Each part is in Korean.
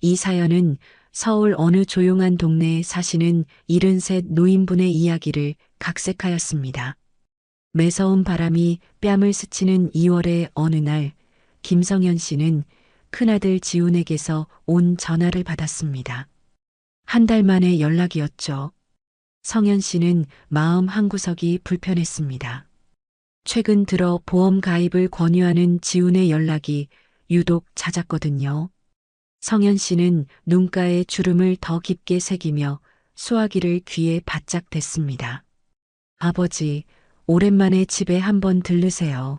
이 사연은 서울 어느 조용한 동네에 사시는 73 노인분의 이야기를 각색하였습니다. 매서운 바람이 뺨을 스치는 2월의 어느 날, 김성현 씨는 큰아들 지훈에게서 온 전화를 받았습니다. 한 달 만에 연락이었죠. 성현 씨는 마음 한구석이 불편했습니다. 최근 들어 보험 가입을 권유하는 지훈의 연락이 유독 잦았거든요. 성현 씨는 눈가에 주름을 더 깊게 새기며 수화기를 귀에 바짝 댔습니다. 아버지, 오랜만에 집에 한번 들르세요.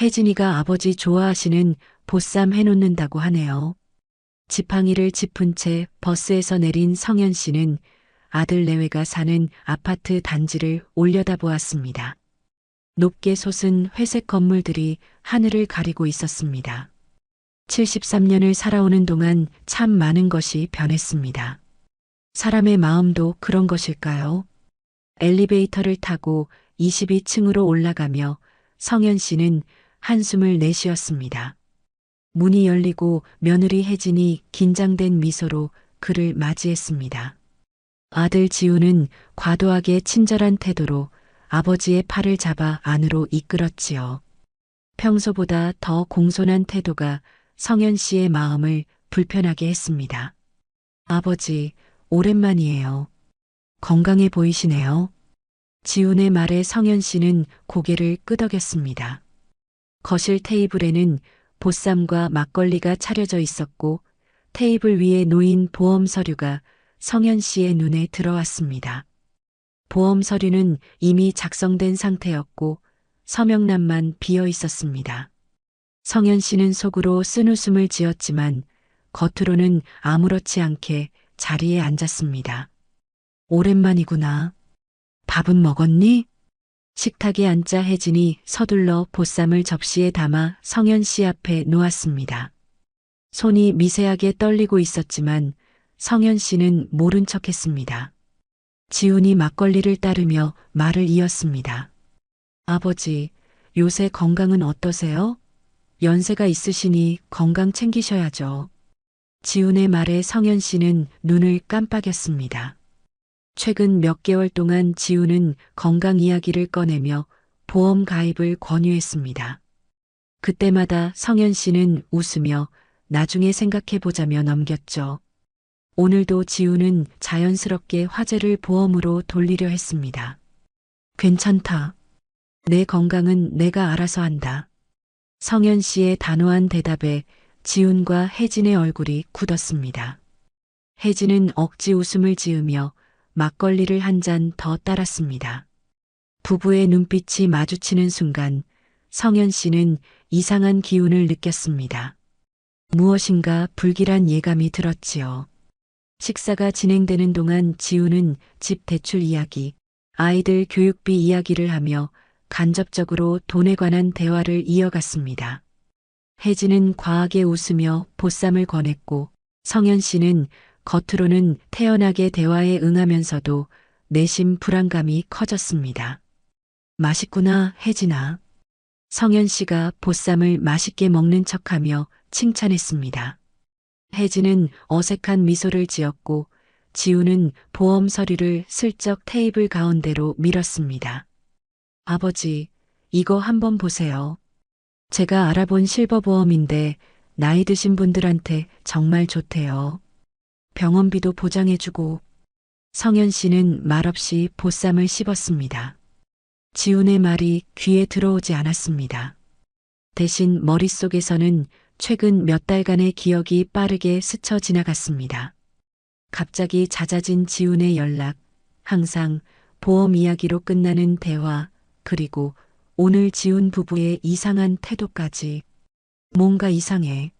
혜진이가 아버지 좋아하시는 보쌈 해놓는다고 하네요. 지팡이를 짚은 채 버스에서 내린 성현 씨는 아들 내외가 사는 아파트 단지를 올려다보았습니다. 높게 솟은 회색 건물들이 하늘을 가리고 있었습니다. 73년을 살아오는 동안 참 많은 것이 변했습니다. 사람의 마음도 그런 것일까요? 엘리베이터를 타고 22층으로 올라가며 성현 씨는 한숨을 내쉬었습니다. 문이 열리고 며느리 혜진이 긴장된 미소로 그를 맞이했습니다. 아들 지우는 과도하게 친절한 태도로 아버지의 팔을 잡아 안으로 이끌었지요. 평소보다 더 공손한 태도가 성현 씨의 마음을 불편하게 했습니다. 아버지, 오랜만이에요. 건강해 보이시네요. 지훈의 말에 성현 씨는 고개를 끄덕였습니다. 거실 테이블에는 보쌈과 막걸리가 차려져 있었고 테이블 위에 놓인 보험 서류가 성현 씨의 눈에 들어왔습니다. 보험 서류는 이미 작성된 상태였고 서명란만 비어 있었습니다. 성현 씨는 속으로 쓴웃음을 지었지만 겉으로는 아무렇지 않게 자리에 앉았습니다. 오랜만이구나. 밥은 먹었니? 식탁에 앉자 혜진이 서둘러 보쌈을 접시에 담아 성현 씨 앞에 놓았습니다. 손이 미세하게 떨리고 있었지만 성현 씨는 모른 척했습니다. 지훈이 막걸리를 따르며 말을 이었습니다. 아버지, 요새 건강은 어떠세요? 연세가 있으시니 건강 챙기셔야죠. 지훈의 말에 성현 씨는 눈을 깜빡였습니다. 최근 몇 개월 동안 지훈은 건강 이야기를 꺼내며 보험 가입을 권유했습니다. 그때마다 성현 씨는 웃으며 나중에 생각해보자며 넘겼죠. 오늘도 지훈은 자연스럽게 화제를 보험으로 돌리려 했습니다. 괜찮다. 내 건강은 내가 알아서 한다. 성현 씨의 단호한 대답에 지훈과 혜진의 얼굴이 굳었습니다. 혜진은 억지 웃음을 지으며 막걸리를 한 잔 더 따랐습니다. 부부의 눈빛이 마주치는 순간 성현 씨는 이상한 기운을 느꼈습니다. 무엇인가 불길한 예감이 들었지요. 식사가 진행되는 동안 지훈은 집 대출 이야기, 아이들 교육비 이야기를 하며 간접적으로 돈에 관한 대화를 이어갔습니다. 혜진은 과하게 웃으며 보쌈을 권했고 성현 씨는 겉으로는 태연하게 대화에 응하면서도 내심 불안감이 커졌습니다. 맛있구나, 혜진아. 성현 씨가 보쌈을 맛있게 먹는 척하며 칭찬했습니다. 혜진은 어색한 미소를 지었고 지우는 보험 서류를 슬쩍 테이블 가운데로 밀었습니다. 아버지, 이거 한번 보세요. 제가 알아본 실버보험인데 나이 드신 분들한테 정말 좋대요. 병원비도 보장해주고. 성현 씨는 말없이 보쌈을 씹었습니다. 지훈의 말이 귀에 들어오지 않았습니다. 대신 머릿속에서는 최근 몇 달간의 기억이 빠르게 스쳐 지나갔습니다. 갑자기 잦아진 지훈의 연락, 항상 보험 이야기로 끝나는 대화, 그리고 오늘 지훈 부부의 이상한 태도까지. 뭔가 이상해.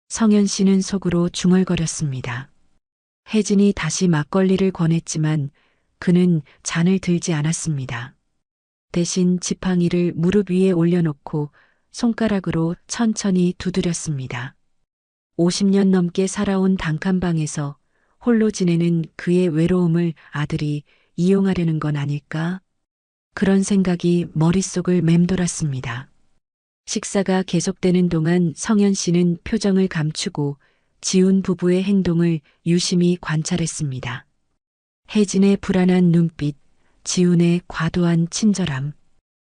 성현 씨는 속으로 중얼거렸습니다. 혜진이 다시 막걸리를 권했지만 그는 잔을 들지 않았습니다. 대신 지팡이를 무릎 위에 올려놓고 손가락으로 천천히 두드렸습니다. 50년 넘게 살아온 단칸방에서 홀로 지내는 그의 외로움을 아들이 이용하려는 건 아닐까? 그런 생각이 머릿속을 맴돌았습니다. 식사가 계속되는 동안 성현 씨는 표정을 감추고 지훈 부부의 행동을 유심히 관찰했습니다. 혜진의 불안한 눈빛, 지훈의 과도한 친절함.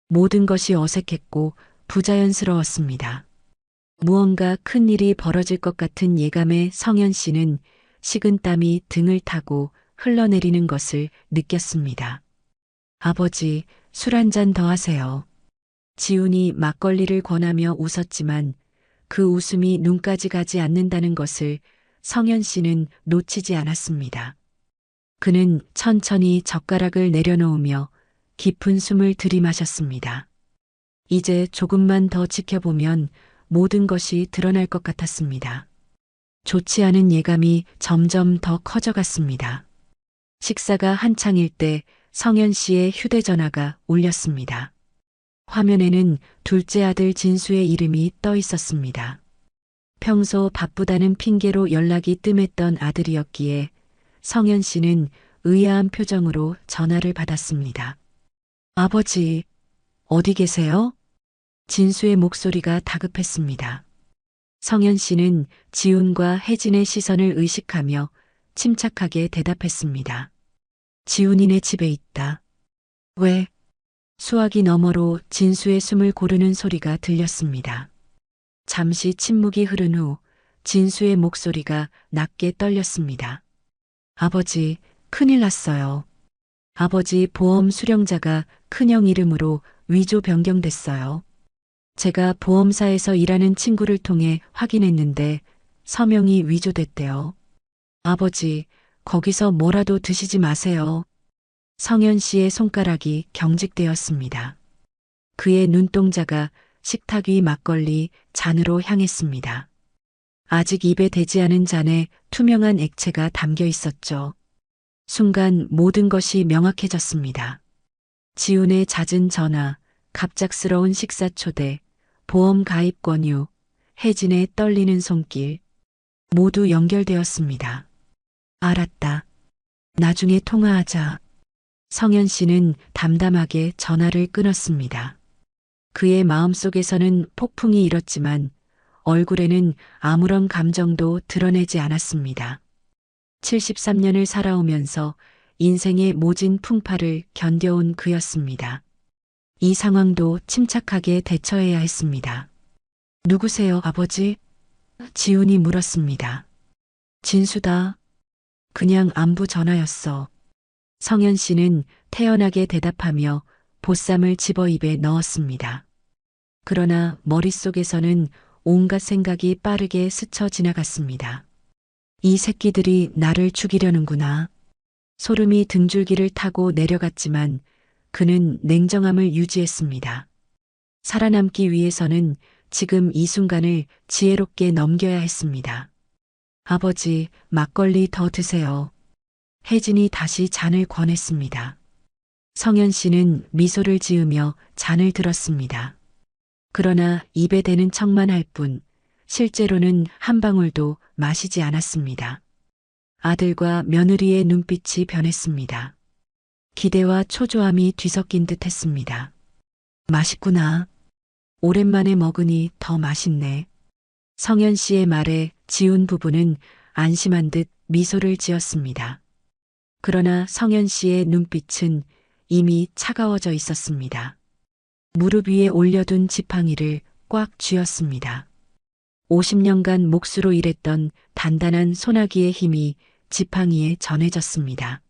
모든 것이 어색했고 부자연스러웠습니다. 무언가 큰 일이 벌어질 것 같은 예감에 성현 씨는 식은땀이 등을 타고 흘러내리는 것을 느꼈습니다. 아버지, 술 한 잔 더 하세요. 지훈이 막걸리를 권하며 웃었지만 그 웃음이 눈까지 가지 않는다는 것을 성현 씨는 놓치지 않았습니다. 그는 천천히 젓가락을 내려놓으며 깊은 숨을 들이마셨습니다. 이제 조금만 더 지켜보면 모든 것이 드러날 것 같았습니다. 좋지 않은 예감이 점점 더 커져갔습니다. 식사가 한창일 때 성현 씨의 휴대전화가 울렸습니다. 화면에는 둘째 아들 진수의 이름이 떠 있었습니다. 평소 바쁘다는 핑계로 연락이 뜸했던 아들이었기에 성현 씨는 의아한 표정으로 전화를 받았습니다. 아버지, 어디 계세요? 진수의 목소리가 다급했습니다. 성현 씨는 지훈과 혜진의 시선을 의식하며 침착하게 대답했습니다. 지훈이네 집에 있다. 왜? 수화기 너머로 진수의 숨을 고르는 소리가 들렸습니다. 잠시 침묵이 흐른 후 진수의 목소리가 낮게 떨렸습니다. 아버지, 큰일 났어요. 아버지 보험 수령자가 큰형 이름으로 위조 변경됐어요. 제가 보험사에서 일하는 친구를 통해 확인했는데 서명이 위조됐대요. 아버지, 거기서 뭐라도 드시지 마세요. 성현 씨의 손가락이 경직되었습니다. 그의 눈동자가 식탁 위 막걸리 잔으로 향했습니다. 아직 입에 대지 않은 잔에 투명한 액체가 담겨 있었죠. 순간 모든 것이 명확해졌습니다. 지훈의 잦은 전화, 갑작스러운 식사 초대, 보험 가입 권유, 혜진의 떨리는 손길, 모두 연결되었습니다. 알았다. 나중에 통화하자. 성현 씨는 담담하게 전화를 끊었습니다. 그의 마음속에서는 폭풍이 일었지만 얼굴에는 아무런 감정도 드러내지 않았습니다. 73년을 살아오면서 인생의 모진 풍파를 견뎌온 그였습니다. 이 상황도 침착하게 대처해야 했습니다. 누구세요, 아버지? 지훈이 물었습니다. 진수다. 그냥 안부 전화였어. 성현 씨는 태연하게 대답하며 보쌈을 집어 입에 넣었습니다. 그러나 머릿속에서는 온갖 생각이 빠르게 스쳐 지나갔습니다. 이 새끼들이 나를 죽이려는구나. 소름이 등줄기를 타고 내려갔지만 그는 냉정함을 유지했습니다. 살아남기 위해서는 지금 이 순간을 지혜롭게 넘겨야 했습니다. 아버지, 막걸리 더 드세요. 혜진이 다시 잔을 권했습니다. 성현 씨는 미소를 지으며 잔을 들었습니다. 그러나 입에 대는 척만 할 뿐 실제로는 한 방울도 마시지 않았습니다. 아들과 며느리의 눈빛이 변했습니다. 기대와 초조함이 뒤섞인 듯 했습니다. 맛있구나. 오랜만에 먹으니 더 맛있네. 성현 씨의 말에 지훈 부부는 안심한 듯 미소를 지었습니다. 그러나 성현 씨의 눈빛은 이미 차가워져 있었습니다. 무릎 위에 올려둔 지팡이를 꽉 쥐었습니다. 50년간 몫으로 일했던 단단한 소나기의 힘이 지팡이에 전해졌습니다.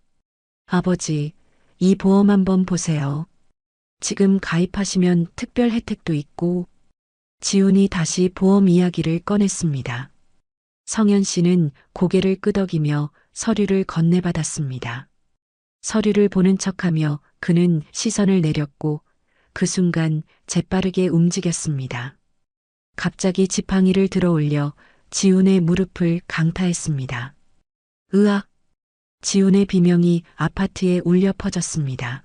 아버지, 이 보험 한번 보세요. 지금 가입하시면 특별 혜택도 있고. 지훈이 다시 보험 이야기를 꺼냈습니다. 성현 씨는 고개를 끄덕이며 서류를 건네받았습니다. 서류를 보는 척하며 그는 시선을 내렸고 그 순간 재빠르게 움직였습니다. 갑자기 지팡이를 들어올려 지훈의 무릎을 강타했습니다. 으악! 지훈의 비명이 아파트에 울려 퍼졌습니다.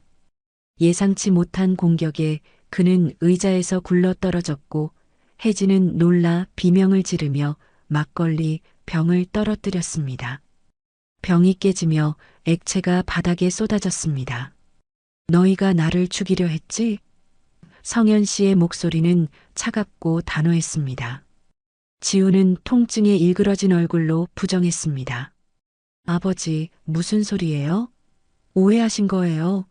예상치 못한 공격에 그는 의자에서 굴러떨어졌고 혜진은 놀라 비명을 지르며 막걸리 병을 떨어뜨렸습니다. 병이 깨지며 액체가 바닥에 쏟아졌습니다. 너희가 나를 죽이려 했지? 성현 씨의 목소리는 차갑고 단호했습니다. 지우는 통증에 일그러진 얼굴로 부정했습니다. 아버지, 무슨 소리예요? 오해하신 거예요?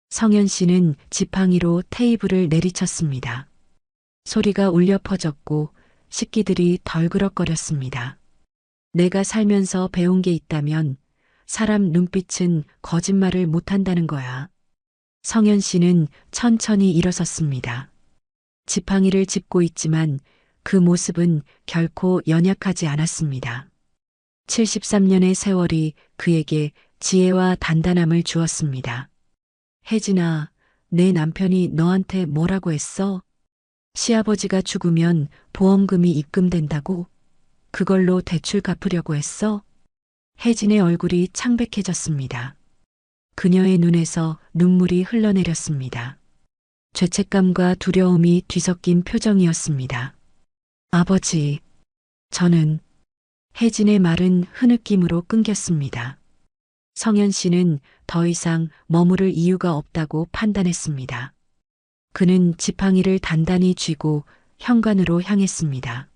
성현 씨는 지팡이로 테이블을 내리쳤습니다. 소리가 울려 퍼졌고 식기들이 덜그럭거렸습니다. 내가 살면서 배운 게 있다면 사람 눈빛은 거짓말을 못한다는 거야. 성현 씨는 천천히 일어섰습니다. 지팡이를 짚고 있지만 그 모습은 결코 연약하지 않았습니다. 73년의 세월이 그에게 지혜와 단단함을 주었습니다. 혜진아, 내 남편이 너한테 뭐라고 했어? 시아버지가 죽으면 보험금이 입금된다고? 그걸로 대출 갚으려고 했어? 혜진의 얼굴이 창백해졌습니다. 그녀의 눈에서 눈물이 흘러내렸습니다. 죄책감과 두려움이 뒤섞인 표정이었습니다. 아버지, 저는 혜진의 말은 흐느낌으로 끊겼습니다. 성현 씨는 더 이상 머무를 이유가 없다고 판단했습니다. 그는 지팡이를 단단히 쥐고 현관으로 향했습니다.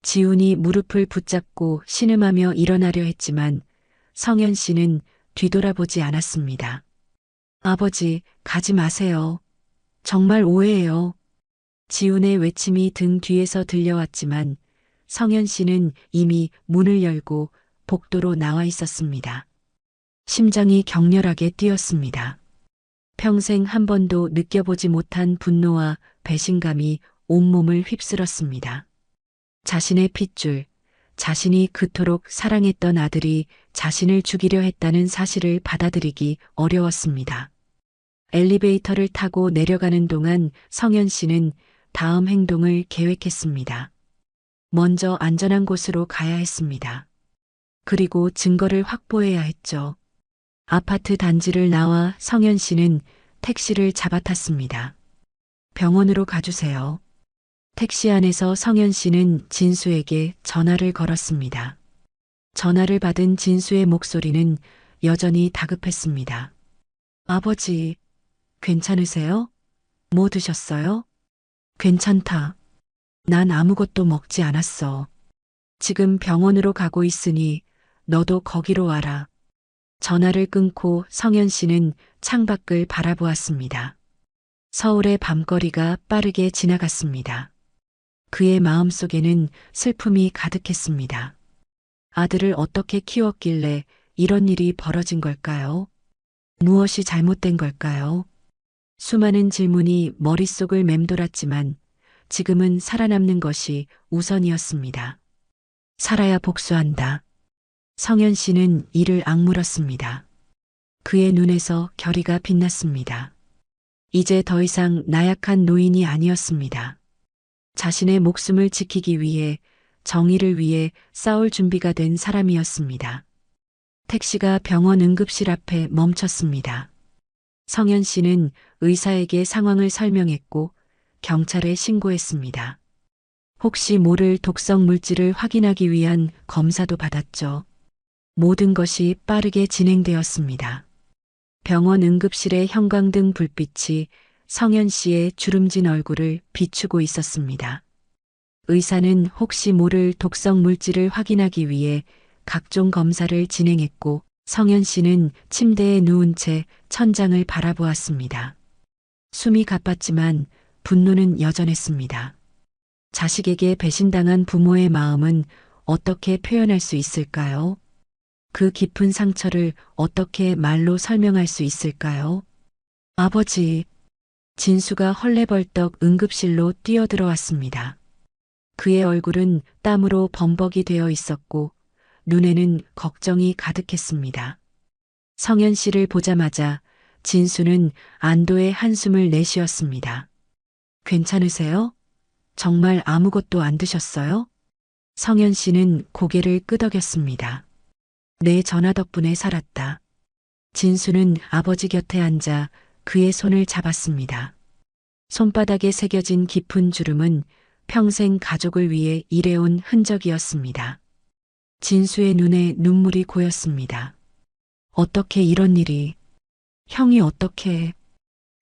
지훈이 무릎을 붙잡고 신음하며 일어나려 했지만 성현 씨는 뒤돌아보지 않았습니다. 아버지, 가지 마세요. 정말 오해예요. 지훈의 외침이 등 뒤에서 들려왔지만 성현 씨는 이미 문을 열고 복도로 나와 있었습니다. 심장이 격렬하게 뛰었습니다. 평생 한 번도 느껴보지 못한 분노와 배신감이 온몸을 휩쓸었습니다. 자신의 핏줄, 자신이 그토록 사랑했던 아들이 자신을 죽이려 했다는 사실을 받아들이기 어려웠습니다. 엘리베이터를 타고 내려가는 동안 성현 씨는 다음 행동을 계획했습니다. 먼저 안전한 곳으로 가야 했습니다. 그리고 증거를 확보해야 했죠. 아파트 단지를 나와 성현 씨는 택시를 잡아탔습니다. 병원으로 가주세요. 택시 안에서 성현 씨는 진수에게 전화를 걸었습니다. 전화를 받은 진수의 목소리는 여전히 다급했습니다. 아버지, 괜찮으세요? 뭐 드셨어요? 괜찮다. 난 아무것도 먹지 않았어. 지금 병원으로 가고 있으니 너도 거기로 와라. 전화를 끊고 성현 씨는 창밖을 바라보았습니다. 서울의 밤거리가 빠르게 지나갔습니다. 그의 마음속에는 슬픔이 가득했습니다. 아들을 어떻게 키웠길래 이런 일이 벌어진 걸까요? 무엇이 잘못된 걸까요? 수많은 질문이 머릿속을 맴돌았지만 지금은 살아남는 것이 우선이었습니다. 살아야 복수한다. 성현 씨는 이를 악물었습니다. 그의 눈에서 결의가 빛났습니다. 이제 더 이상 나약한 노인이 아니었습니다. 자신의 목숨을 지키기 위해, 정의를 위해 싸울 준비가 된 사람이었습니다. 택시가 병원 응급실 앞에 멈췄습니다. 성현 씨는 의사에게 상황을 설명했고 경찰에 신고했습니다. 혹시 모를 독성 물질을 확인하기 위한 검사도 받았죠. 모든 것이 빠르게 진행되었습니다. 병원 응급실의 형광등 불빛이 성현 씨의 주름진 얼굴을 비추고 있었습니다. 의사는 혹시 모를 독성 물질을 확인하기 위해 각종 검사를 진행했고 성현 씨는 침대에 누운 채 천장을 바라보았습니다. 숨이 가빴지만 분노는 여전했습니다. 자식에게 배신당한 부모의 마음은 어떻게 표현할 수 있을까요? 그 깊은 상처를 어떻게 말로 설명할 수 있을까요? 아버지, 진수가 헐레벌떡 응급실로 뛰어들어왔습니다. 그의 얼굴은 땀으로 범벅이 되어 있었고 눈에는 걱정이 가득했습니다. 성현 씨를 보자마자 진수는 안도의 한숨을 내쉬었습니다. 괜찮으세요? 정말 아무것도 안 드셨어요? 성현 씨는 고개를 끄덕였습니다. 내 전화 덕분에 살았다. 진수는 아버지 곁에 앉아 그의 손을 잡았습니다. 손바닥에 새겨진 깊은 주름은 평생 가족을 위해 일해온 흔적이었습니다. 진수의 눈에 눈물이 고였습니다. 어떻게 이런 일이, 형이 어떻게,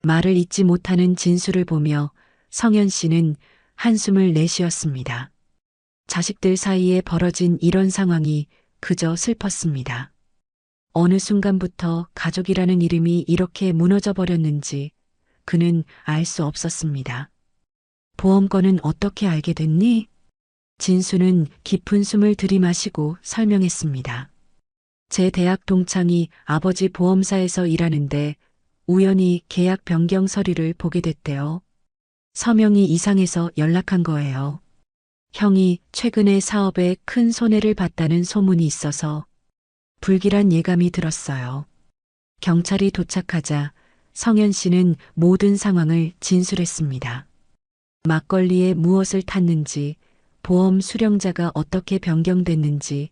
말을 잇지 못하는 진수를 보며 성현 씨는 한숨을 내쉬었습니다. 자식들 사이에 벌어진 이런 상황이 그저 슬펐습니다. 어느 순간부터 가족이라는 이름이 이렇게 무너져 버렸는지 그는 알 수 없었습니다. 보험건은 어떻게 알게 됐니? 진수는 깊은 숨을 들이마시고 설명했습니다. 제 대학 동창이 아버지 보험사에서 일하는데 우연히 계약 변경 서류를 보게 됐대요. 서명이 이상해서 연락한 거예요. 형이 최근에 사업에 큰 손해를 봤다는 소문이 있어서 불길한 예감이 들었어요. 경찰이 도착하자 성현 씨는 모든 상황을 진술했습니다. 막걸리에 무엇을 탔는지, 보험 수령자가 어떻게 변경됐는지,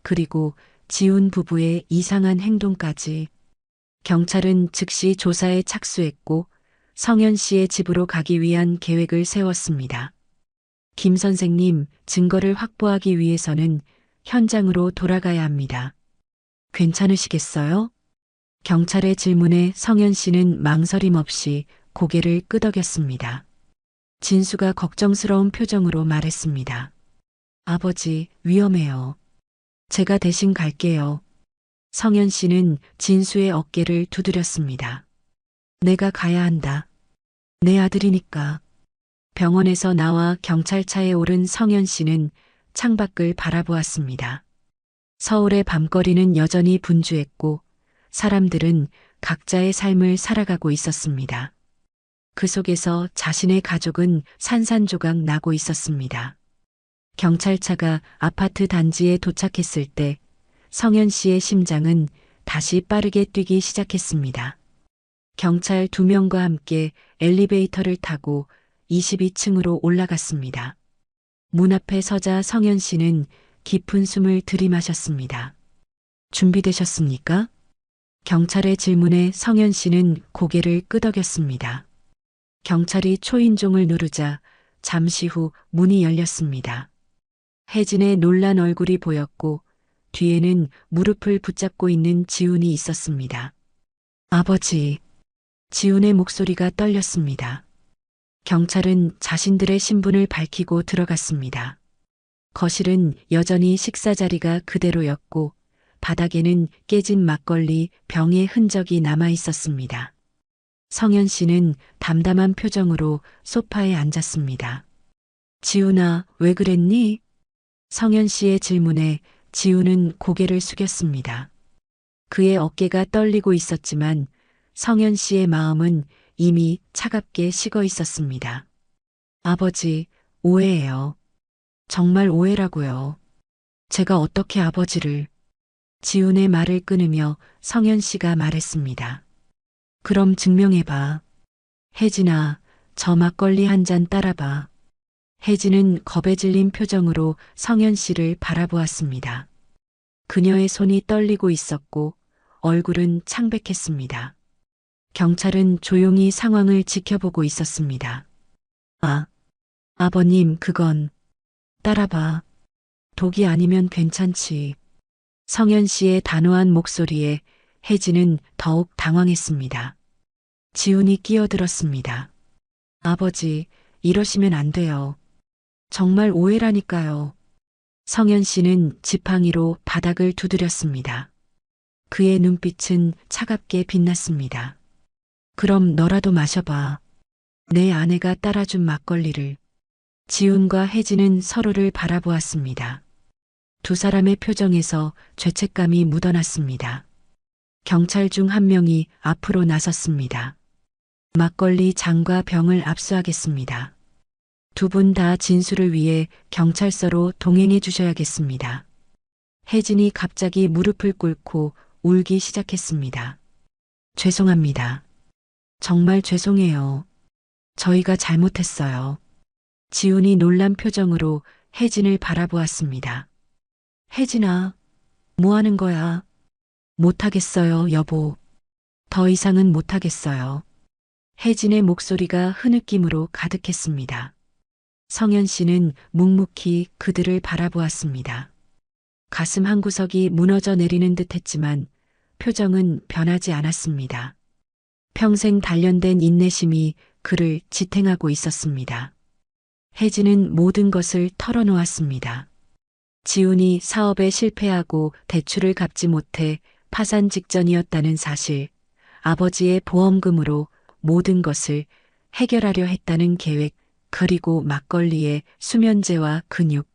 그리고 지훈 부부의 이상한 행동까지. 경찰은 즉시 조사에 착수했고 성현 씨의 집으로 가기 위한 계획을 세웠습니다. 김 선생님, 증거를 확보하기 위해서는 현장으로 돌아가야 합니다. 괜찮으시겠어요? 경찰의 질문에 성현 씨는 망설임 없이 고개를 끄덕였습니다. 진수가 걱정스러운 표정으로 말했습니다. 아버지, 위험해요. 제가 대신 갈게요. 성현 씨는 진수의 어깨를 두드렸습니다. 내가 가야 한다. 내 아들이니까. 병원에서 나와 경찰차에 오른 성현 씨는 창밖을 바라보았습니다. 서울의 밤거리는 여전히 분주했고 사람들은 각자의 삶을 살아가고 있었습니다. 그 속에서 자신의 가족은 산산조각 나고 있었습니다. 경찰차가 아파트 단지에 도착했을 때 성현 씨의 심장은 다시 빠르게 뛰기 시작했습니다. 경찰 2명과 함께 엘리베이터를 타고 22층으로 올라갔습니다. 문 앞에 서자 성현 씨는 깊은 숨을 들이마셨습니다. 준비되셨습니까? 경찰의 질문에 성현 씨는 고개를 끄덕였습니다. 경찰이 초인종을 누르자 잠시 후 문이 열렸습니다. 혜진의 놀란 얼굴이 보였고 뒤에는 무릎을 붙잡고 있는 지훈이 있었습니다. 아버지, 지훈의 목소리가 떨렸습니다. 경찰은 자신들의 신분을 밝히고 들어갔습니다. 거실은 여전히 식사 자리가 그대로였고 바닥에는 깨진 막걸리 병의 흔적이 남아 있었습니다. 성현 씨는 담담한 표정으로 소파에 앉았습니다. 지훈아, 왜 그랬니? 성현 씨의 질문에 지훈은 고개를 숙였습니다. 그의 어깨가 떨리고 있었지만 성현 씨의 마음은 이미 차갑게 식어 있었습니다. 아버지, 오해예요. 정말 오해라고요. 제가 어떻게 아버지를... 지훈의 말을 끊으며 성현 씨가 말했습니다. 그럼 증명해봐. 혜진아, 저 막걸리 한 잔 따라봐. 혜진은 겁에 질린 표정으로 성현 씨를 바라보았습니다. 그녀의 손이 떨리고 있었고 얼굴은 창백했습니다. 경찰은 조용히 상황을 지켜보고 있었습니다. 아버님, 그건... 따라봐. 독이 아니면 괜찮지. 성현 씨의 단호한 목소리에 혜진은 더욱 당황했습니다. 지훈이 끼어들었습니다. 아버지, 이러시면 안 돼요. 정말 오해라니까요. 성현 씨는 지팡이로 바닥을 두드렸습니다. 그의 눈빛은 차갑게 빛났습니다. 그럼 너라도 마셔봐. 내 아내가 따라준 막걸리를. 지훈과 혜진은 서로를 바라보았습니다. 두 사람의 표정에서 죄책감이 묻어났습니다. 경찰 중 한 명이 앞으로 나섰습니다. 막걸리 잔과 병을 압수하겠습니다. 두 분 다 진술을 위해 경찰서로 동행해 주셔야겠습니다. 혜진이 갑자기 무릎을 꿇고 울기 시작했습니다. 죄송합니다. 정말 죄송해요. 저희가 잘못했어요. 지훈이 놀란 표정으로 혜진을 바라보았습니다. 혜진아, 뭐 하는 거야? 못하겠어요, 여보. 더 이상은 못하겠어요. 혜진의 목소리가 흐느낌으로 가득했습니다. 성현 씨는 묵묵히 그들을 바라보았습니다. 가슴 한구석이 무너져 내리는 듯 했지만 표정은 변하지 않았습니다. 평생 단련된 인내심이 그를 지탱하고 있었습니다. 혜진은 모든 것을 털어놓았습니다. 지훈이 사업에 실패하고 대출을 갚지 못해 파산 직전이었다는 사실, 아버지의 보험금으로 모든 것을 해결하려 했다는 계획, 그리고 막걸리에 수면제와 근육,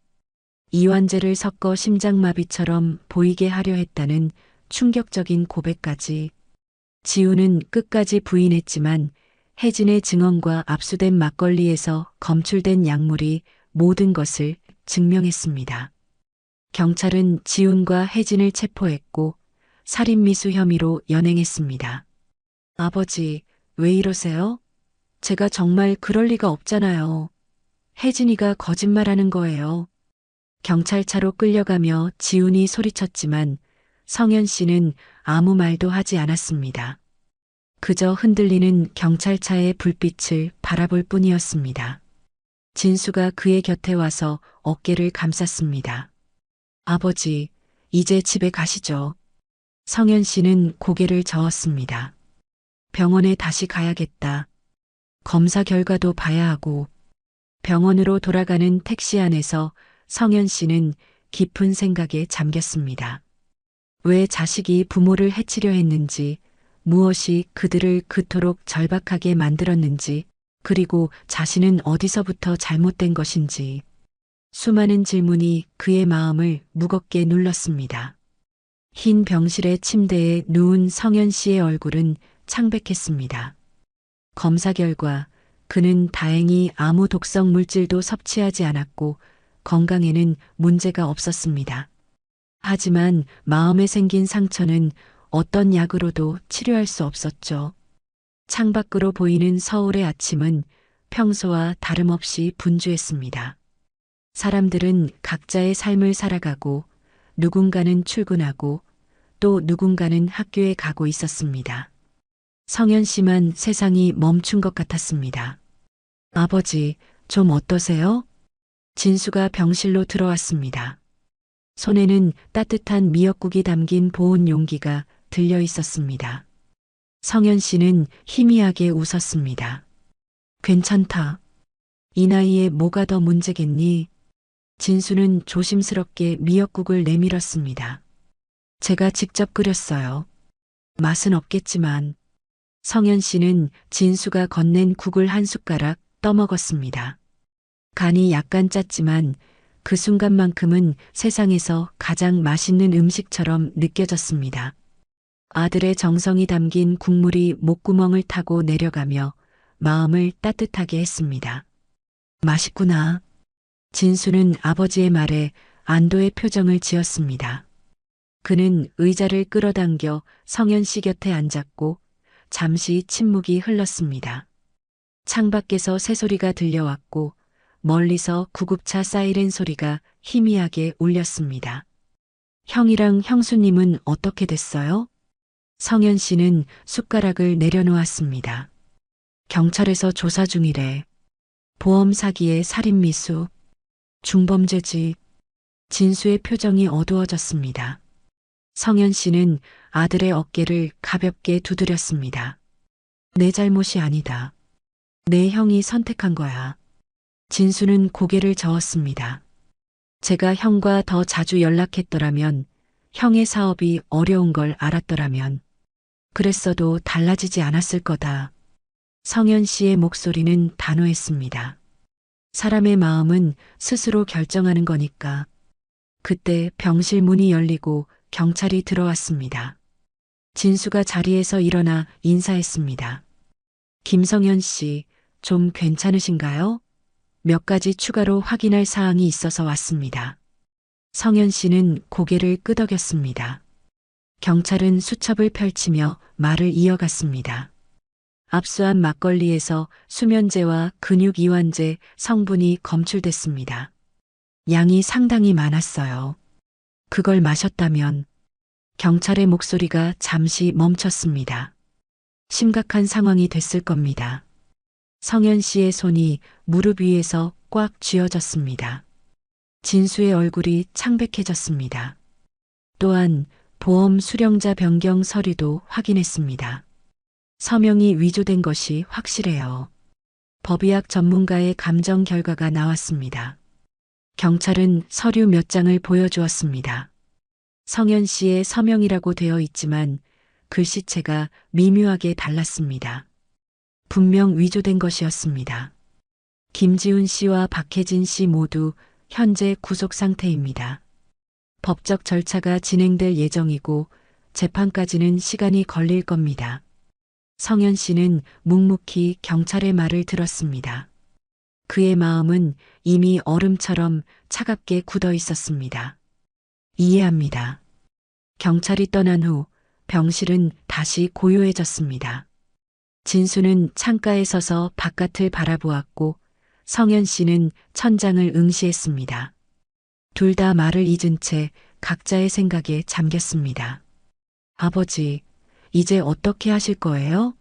이완제를 섞어 심장마비처럼 보이게 하려 했다는 충격적인 고백까지. 지우는 끝까지 부인했지만 혜진의 증언과 압수된 막걸리에서 검출된 약물이 모든 것을 증명했습니다. 경찰은 지훈과 혜진을 체포했고 살인미수 혐의로 연행했습니다. 아버지, 왜 이러세요? 제가 정말 그럴 리가 없잖아요. 혜진이가 거짓말하는 거예요. 경찰차로 끌려가며 지훈이 소리쳤지만 성현 씨는 아무 말도 하지 않았습니다. 그저 흔들리는 경찰차의 불빛을 바라볼 뿐이었습니다. 진수가 그의 곁에 와서 어깨를 감쌌습니다. 아버지, 이제 집에 가시죠. 성현 씨는 고개를 저었습니다. 병원에 다시 가야겠다. 검사 결과도 봐야 하고. 병원으로 돌아가는 택시 안에서 성현 씨는 깊은 생각에 잠겼습니다. 왜 자식이 부모를 해치려 했는지, 무엇이 그들을 그토록 절박하게 만들었는지, 그리고 자신은 어디서부터 잘못된 것인지. 수많은 질문이 그의 마음을 무겁게 눌렀습니다. 흰 병실의 침대에 누운 성현 씨의 얼굴은 창백했습니다. 검사 결과 그는 다행히 아무 독성 물질도 섭취하지 않았고 건강에는 문제가 없었습니다. 하지만 마음에 생긴 상처는 어떤 약으로도 치료할 수 없었죠. 창밖으로 보이는 서울의 아침은 평소와 다름없이 분주했습니다. 사람들은 각자의 삶을 살아가고 누군가는 출근하고 또 누군가는 학교에 가고 있었습니다. 성현 씨만 세상이 멈춘 것 같았습니다. 아버지, 좀 어떠세요? 진수가 병실로 들어왔습니다. 손에는 따뜻한 미역국이 담긴 보온 용기가 들려 있었습니다. 성현 씨는 희미하게 웃었습니다. 괜찮다. 이 나이에 뭐가 더 문제겠니? 진수는 조심스럽게 미역국을 내밀었습니다. 제가 직접 끓였어요. 맛은 없겠지만. 성현 씨는 진수가 건넨 국을 한 숟가락 떠먹었습니다. 간이 약간 짰지만 그 순간만큼은 세상에서 가장 맛있는 음식처럼 느껴졌습니다. 아들의 정성이 담긴 국물이 목구멍을 타고 내려가며 마음을 따뜻하게 했습니다. 맛있구나. 진수는 아버지의 말에 안도의 표정을 지었습니다. 그는 의자를 끌어당겨 성현 씨 곁에 앉았고 잠시 침묵이 흘렀습니다. 창밖에서 새소리가 들려왔고 멀리서 구급차 사이렌 소리가 희미하게 울렸습니다. 형이랑 형수님은 어떻게 됐어요? 성현 씨는 숟가락을 내려놓았습니다. 경찰에서 조사 중이래. 보험 사기에 살인미수, 중범죄지. 진수의 표정이 어두워졌습니다. 성현 씨는 아들의 어깨를 가볍게 두드렸습니다. 내 잘못이 아니다. 내 형이 선택한 거야. 진수는 고개를 저었습니다. 제가 형과 더 자주 연락했더라면, 형의 사업이 어려운 걸 알았더라면, 그랬어도 달라지지 않았을 거다. 성현 씨의 목소리는 단호했습니다. 사람의 마음은 스스로 결정하는 거니까. 그때 병실 문이 열리고 경찰이 들어왔습니다. 진수가 자리에서 일어나 인사했습니다. 김성현 씨, 좀 괜찮으신가요? 몇 가지 추가로 확인할 사항이 있어서 왔습니다. 성현 씨는 고개를 끄덕였습니다. 경찰은 수첩을 펼치며 말을 이어갔습니다. 압수한 막걸리에서 수면제와 근육 이완제 성분이 검출됐습니다. 양이 상당히 많았어요. 그걸 마셨다면 경찰의 목소리가 잠시 멈췄습니다. 심각한 상황이 됐을 겁니다. 성현 씨의 손이 무릎 위에서 꽉 쥐어졌습니다. 진수의 얼굴이 창백해졌습니다. 또한 보험 수령자 변경 서류도 확인했습니다. 서명이 위조된 것이 확실해요. 법의학 전문가의 감정 결과가 나왔습니다. 경찰은 서류 몇 장을 보여주었습니다. 성현 씨의 서명이라고 되어 있지만 글씨체가 미묘하게 달랐습니다. 분명 위조된 것이었습니다. 김지훈 씨와 박혜진 씨 모두 현재 구속 상태입니다. 법적 절차가 진행될 예정이고 재판까지는 시간이 걸릴 겁니다. 성현 씨는 묵묵히 경찰의 말을 들었습니다. 그의 마음은 이미 얼음처럼 차갑게 굳어 있었습니다. 이해합니다. 경찰이 떠난 후 병실은 다시 고요해졌습니다. 진수는 창가에 서서 바깥을 바라보았고 성현 씨는 천장을 응시했습니다. 둘 다 말을 잊은 채 각자의 생각에 잠겼습니다. 아버지, 이제 어떻게 하실 거예요?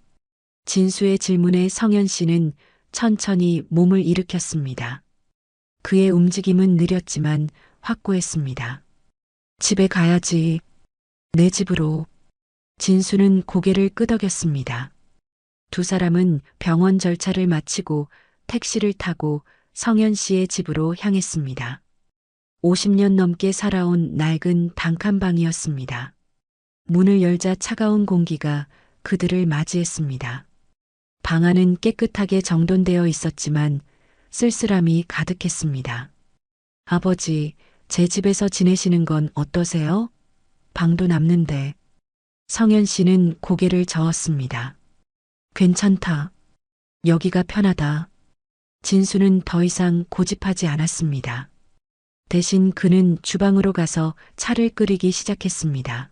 진수의 질문에 성현 씨는 천천히 몸을 일으켰습니다. 그의 움직임은 느렸지만 확고했습니다. 집에 가야지. 내 집으로. 진수는 고개를 끄덕였습니다. 두 사람은 병원 절차를 마치고 택시를 타고 성현 씨의 집으로 향했습니다. 50년 넘게 살아온 낡은 단칸방이었습니다. 문을 열자 차가운 공기가 그들을 맞이했습니다. 방 안은 깨끗하게 정돈되어 있었지만 쓸쓸함이 가득했습니다. 아버지, 제 집에서 지내시는 건 어떠세요? 방도 남는데. 성현 씨는 고개를 저었습니다. 괜찮다. 여기가 편하다. 진수는 더 이상 고집하지 않았습니다. 대신 그는 주방으로 가서 차를 끓이기 시작했습니다.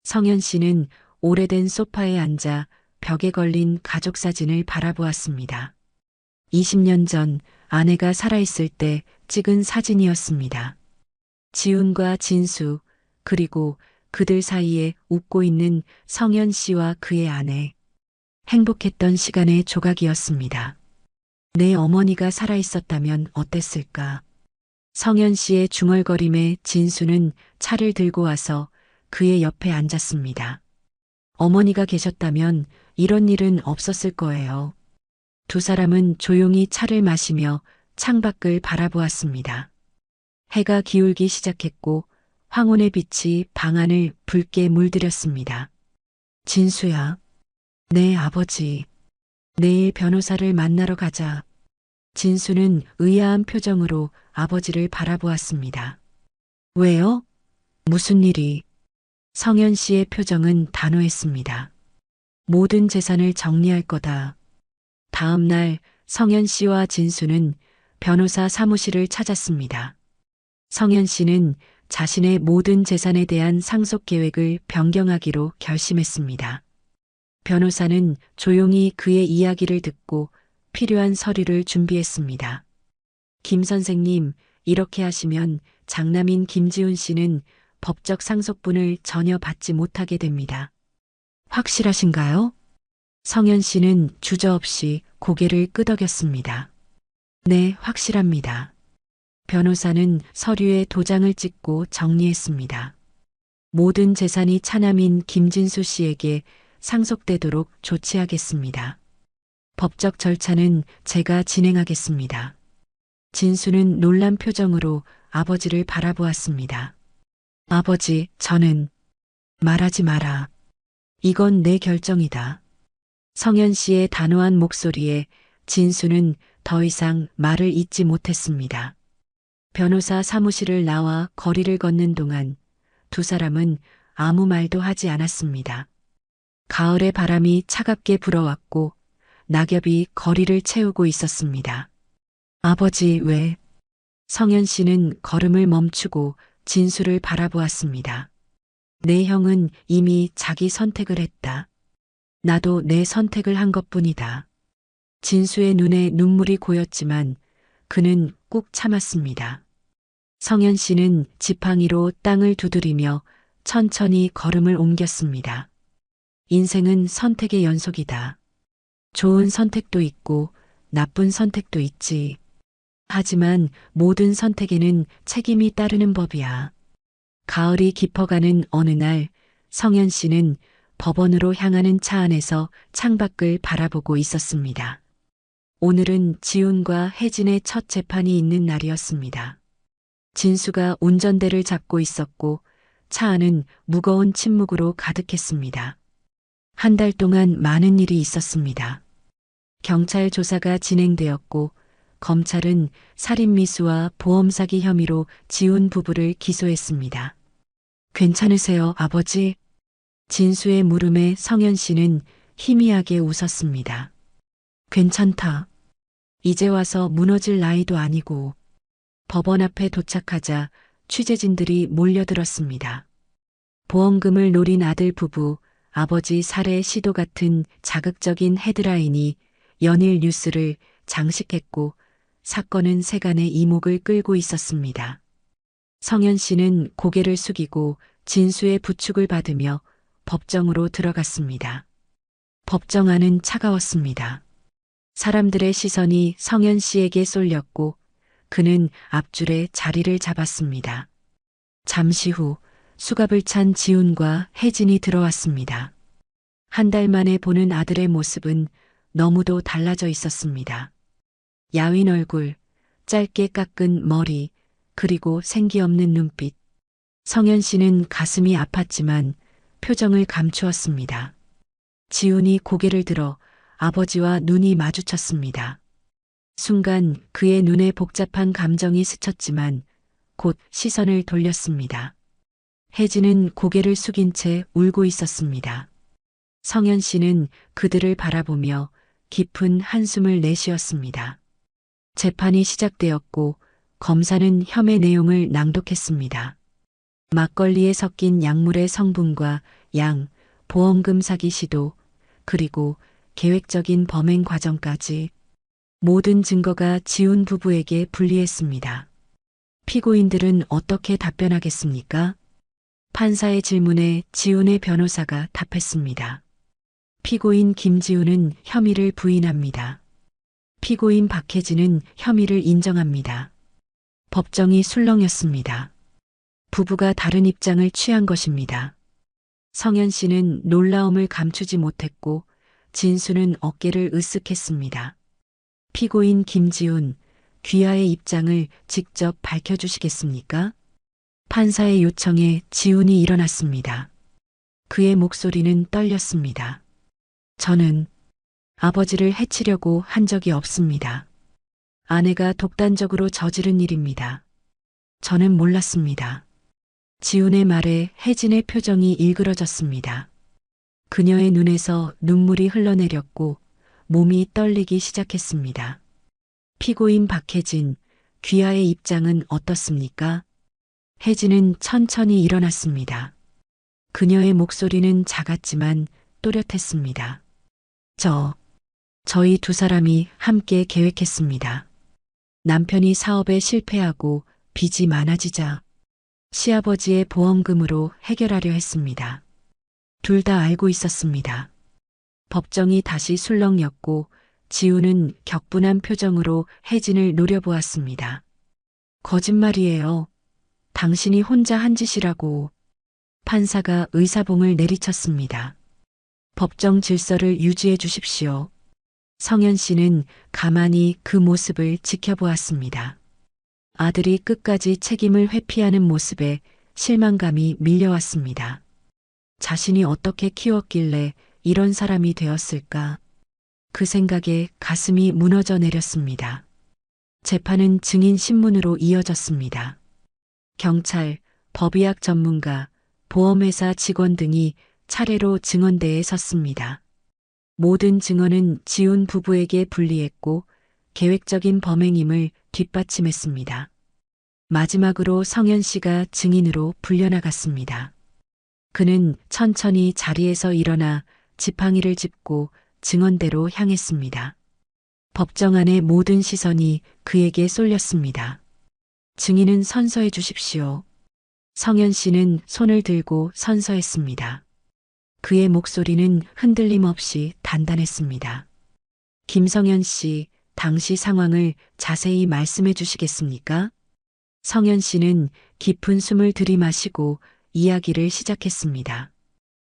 성현 씨는 오래된 소파에 앉아 벽에 걸린 가족 사진을 바라보았습니다. 20년 전 아내가 살아있을 때 찍은 사진이었습니다. 지훈과 진수, 그리고 그들 사이에 웃고 있는 성현 씨와 그의 아내. 행복했던 시간의 조각이었습니다. 내 어머니가 살아있었다면 어땠을까? 성현 씨의 중얼거림에 진수는 차를 들고 와서 그의 옆에 앉았습니다. 어머니가 계셨다면 이런 일은 없었을 거예요. 두 사람은 조용히 차를 마시며 창밖을 바라보았습니다. 해가 기울기 시작했고 황혼의 빛이 방 안을 붉게 물들였습니다. 진수야, 내 아버지. 내일 변호사를 만나러 가자. 진수는 의아한 표정으로 아버지를 바라보았습니다. 왜요? 무슨 일이? 성현 씨의 표정은 단호했습니다. 모든 재산을 정리할 거다. 다음 날 성현 씨와 진수는 변호사 사무실을 찾았습니다. 성현 씨는 자신의 모든 재산에 대한 상속 계획을 변경하기로 결심했습니다. 변호사는 조용히 그의 이야기를 듣고 필요한 서류를 준비했습니다. 김 선생님, 이렇게 하시면 장남인 김지훈 씨는 법적 상속분을 전혀 받지 못하게 됩니다. 확실하신가요? 성현 씨는 주저없이 고개를 끄덕였습니다. 네, 확실합니다. 변호사는 서류에 도장을 찍고 정리했습니다. 모든 재산이 차남인 김진수 씨에게 상속되도록 조치하겠습니다. 법적 절차는 제가 진행하겠습니다. 진수는 놀란 표정으로 아버지를 바라보았습니다. 아버지, 저는 말하지 마라. 이건 내 결정이다. 성현 씨의 단호한 목소리에 진수는 더 이상 말을 잇지 못했습니다. 변호사 사무실을 나와 거리를 걷는 동안 두 사람은 아무 말도 하지 않았습니다. 가을의 바람이 차갑게 불어왔고 낙엽이 거리를 채우고 있었습니다. 아버지, 왜? 성현 씨는 걸음을 멈추고 진수를 바라보았습니다. 내 형은 이미 자기 선택을 했다. 나도 내 선택을 한 것뿐이다. 진수의 눈에 눈물이 고였지만 그는 꾹 참았습니다. 성현 씨는 지팡이로 땅을 두드리며 천천히 걸음을 옮겼습니다. 인생은 선택의 연속이다. 좋은 선택도 있고 나쁜 선택도 있지. 하지만 모든 선택에는 책임이 따르는 법이야. 가을이 깊어가는 어느 날 성현 씨는 법원으로 향하는 차 안에서 창밖을 바라보고 있었습니다. 오늘은 지훈과 혜진의 첫 재판이 있는 날이었습니다. 진수가 운전대를 잡고 있었고 차 안은 무거운 침묵으로 가득했습니다. 한 달 동안 많은 일이 있었습니다. 경찰 조사가 진행되었고 검찰은 살인미수와 보험사기 혐의로 지훈 부부를 기소했습니다. 괜찮으세요, 아버지? 진수의 물음에 성현 씨는 희미하게 웃었습니다. 괜찮다. 이제 와서 무너질 나이도 아니고. 법원 앞에 도착하자 취재진들이 몰려들었습니다. 보험금을 노린 아들 부부, 아버지 살해 시도 같은 자극적인 헤드라인이 연일 뉴스를 장식했고 사건은 세간의 이목을 끌고 있었습니다. 성현 씨는 고개를 숙이고 진수의 부축을 받으며 법정으로 들어갔습니다. 법정 안은 차가웠습니다. 사람들의 시선이 성현 씨에게 쏠렸고 그는 앞줄에 자리를 잡았습니다. 잠시 후 수갑을 찬 지훈과 혜진이 들어왔습니다. 한 달 만에 보는 아들의 모습은 너무도 달라져 있었습니다. 야윈 얼굴, 짧게 깎은 머리, 그리고 생기 없는 눈빛. 성현 씨는 가슴이 아팠지만 표정을 감추었습니다. 지훈이 고개를 들어 아버지와 눈이 마주쳤습니다. 순간 그의 눈에 복잡한 감정이 스쳤지만 곧 시선을 돌렸습니다. 혜진은 고개를 숙인 채 울고 있었습니다. 성현 씨는 그들을 바라보며 깊은 한숨을 내쉬었습니다. 재판이 시작되었고 검사는 혐의 내용을 낭독했습니다. 막걸리에 섞인 약물의 성분과 양, 보험금 사기 시도, 그리고 계획적인 범행 과정까지 모든 증거가 지훈 부부에게 불리했습니다. 피고인들은 어떻게 답변하겠습니까? 판사의 질문에 지훈의 변호사가 답했습니다. 피고인 김지훈은 혐의를 부인합니다. 피고인 박혜진은 혐의를 인정합니다. 법정이 술렁였습니다. 부부가 다른 입장을 취한 것입니다. 성현 씨는 놀라움을 감추지 못했고 진수는 어깨를 으쓱했습니다. 피고인 김지훈, 귀하의 입장을 직접 밝혀주시겠습니까? 판사의 요청에 지훈이 일어났습니다. 그의 목소리는 떨렸습니다. 저는 아버지를 해치려고 한 적이 없습니다. 아내가 독단적으로 저지른 일입니다. 저는 몰랐습니다. 지훈의 말에 혜진의 표정이 일그러졌습니다. 그녀의 눈에서 눈물이 흘러내렸고 몸이 떨리기 시작했습니다. 피고인 박혜진, 귀하의 입장은 어떻습니까? 혜진은 천천히 일어났습니다. 그녀의 목소리는 작았지만 또렷했습니다. 저희 두 사람이 함께 계획했습니다. 남편이 사업에 실패하고 빚이 많아지자 시아버지의 보험금으로 해결하려 했습니다. 둘 다 알고 있었습니다. 법정이 다시 술렁였고 지훈은 격분한 표정으로 혜진을 노려보았습니다. 거짓말이에요. 당신이 혼자 한 짓이라고. 판사가 의사봉을 내리쳤습니다. 법정 질서를 유지해 주십시오. 성현 씨는 가만히 그 모습을 지켜보았습니다. 아들이 끝까지 책임을 회피하는 모습에 실망감이 밀려왔습니다. 자신이 어떻게 키웠길래 이런 사람이 되었을까? 그 생각에 가슴이 무너져 내렸습니다. 재판은 증인 신문으로 이어졌습니다. 경찰, 법의학 전문가, 보험회사 직원 등이 차례로 증언대에 섰습니다. 모든 증언은 지훈 부부에게 불리했고 계획적인 범행임을 뒷받침했습니다. 마지막으로 성현 씨가 증인으로 불려나갔습니다. 그는 천천히 자리에서 일어나 지팡이를 짚고 증언대로 향했습니다. 법정 안의 모든 시선이 그에게 쏠렸습니다. 증인은 선서해 주십시오. 성현 씨는 손을 들고 선서했습니다. 그의 목소리는 흔들림 없이 단단했습니다. 김성현 씨, 당시 상황을 자세히 말씀해 주시겠습니까? 성현 씨는 깊은 숨을 들이마시고 이야기를 시작했습니다.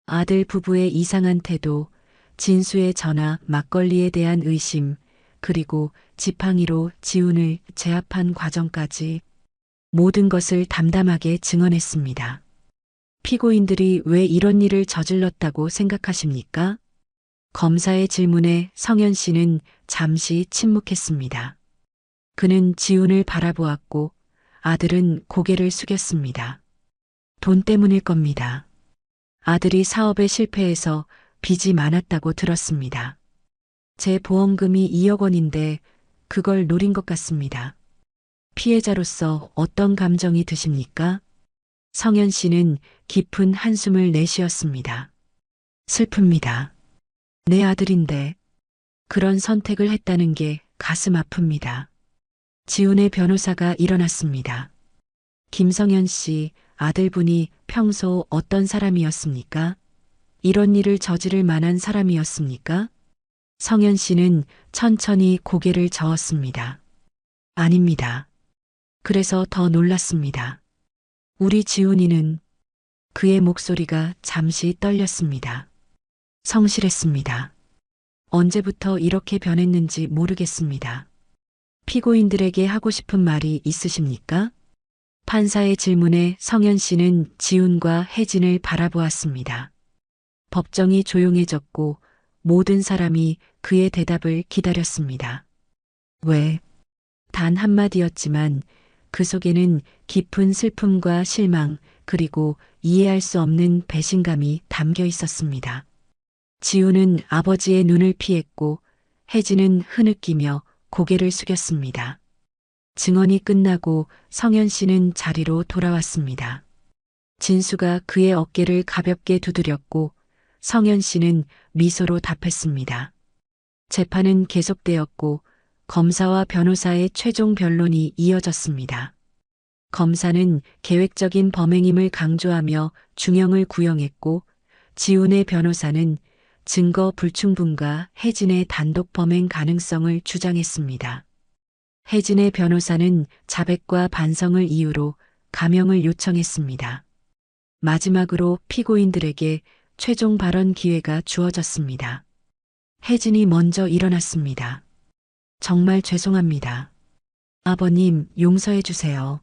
아들 부부의 이상한 태도, 진수의 전화, 막걸리에 대한 의심, 그리고 지팡이로 지훈을 제압한 과정까지 모든 것을 담담하게 증언했습니다. 피고인들이 왜 이런 일을 저질렀다고 생각하십니까? 검사의 질문에 성현 씨는 잠시 침묵했습니다. 그는 지훈을 바라보았고 아들은 고개를 숙였습니다. 돈 때문일 겁니다. 아들이 사업에 실패해서 빚이 많았다고 들었습니다. 제 보험금이 2억 원인데 그걸 노린 것 같습니다. 피해자로서 어떤 감정이 드십니까? 성현 씨는 깊은 한숨을 내쉬었습니다. 슬픕니다. 내 아들인데 그런 선택을 했다는 게 가슴 아픕니다. 지훈의 변호사가 일어났습니다. 김성현 씨, 아들분이 평소 어떤 사람이었습니까? 이런 일을 저지를 만한 사람이었습니까? 성현 씨는 천천히 고개를 저었습니다. 아닙니다. 그래서 더 놀랐습니다. 우리 지훈이는 그의 목소리가 잠시 떨렸습니다. 성실했습니다. 언제부터 이렇게 변했는지 모르겠습니다. 피고인들에게 하고 싶은 말이 있으십니까? 판사의 질문에 성현 씨는 지훈과 혜진을 바라보았습니다. 법정이 조용해졌고 모든 사람이 그의 대답을 기다렸습니다. 왜? 단 한마디였지만 그 속에는 깊은 슬픔과 실망 그리고 이해할 수 없는 배신감이 담겨 있었습니다. 지훈은 아버지의 눈을 피했고 혜진은 흐느끼며 고개를 숙였습니다. 증언이 끝나고 성현 씨는 자리로 돌아왔습니다. 진수가 그의 어깨를 가볍게 두드렸고 성현 씨는 미소로 답했습니다. 재판은 계속되었고 검사와 변호사의 최종 변론이 이어졌습니다. 검사는 계획적인 범행임을 강조하며 중형을 구형했고 지훈의 변호사는 증거 불충분과 혜진의 단독 범행 가능성을 주장했습니다. 혜진의 변호사는 자백과 반성을 이유로 감형을 요청했습니다. 마지막으로 피고인들에게 최종 발언 기회가 주어졌습니다. 혜진이 먼저 일어났습니다. 정말 죄송합니다. 아버님, 용서해 주세요.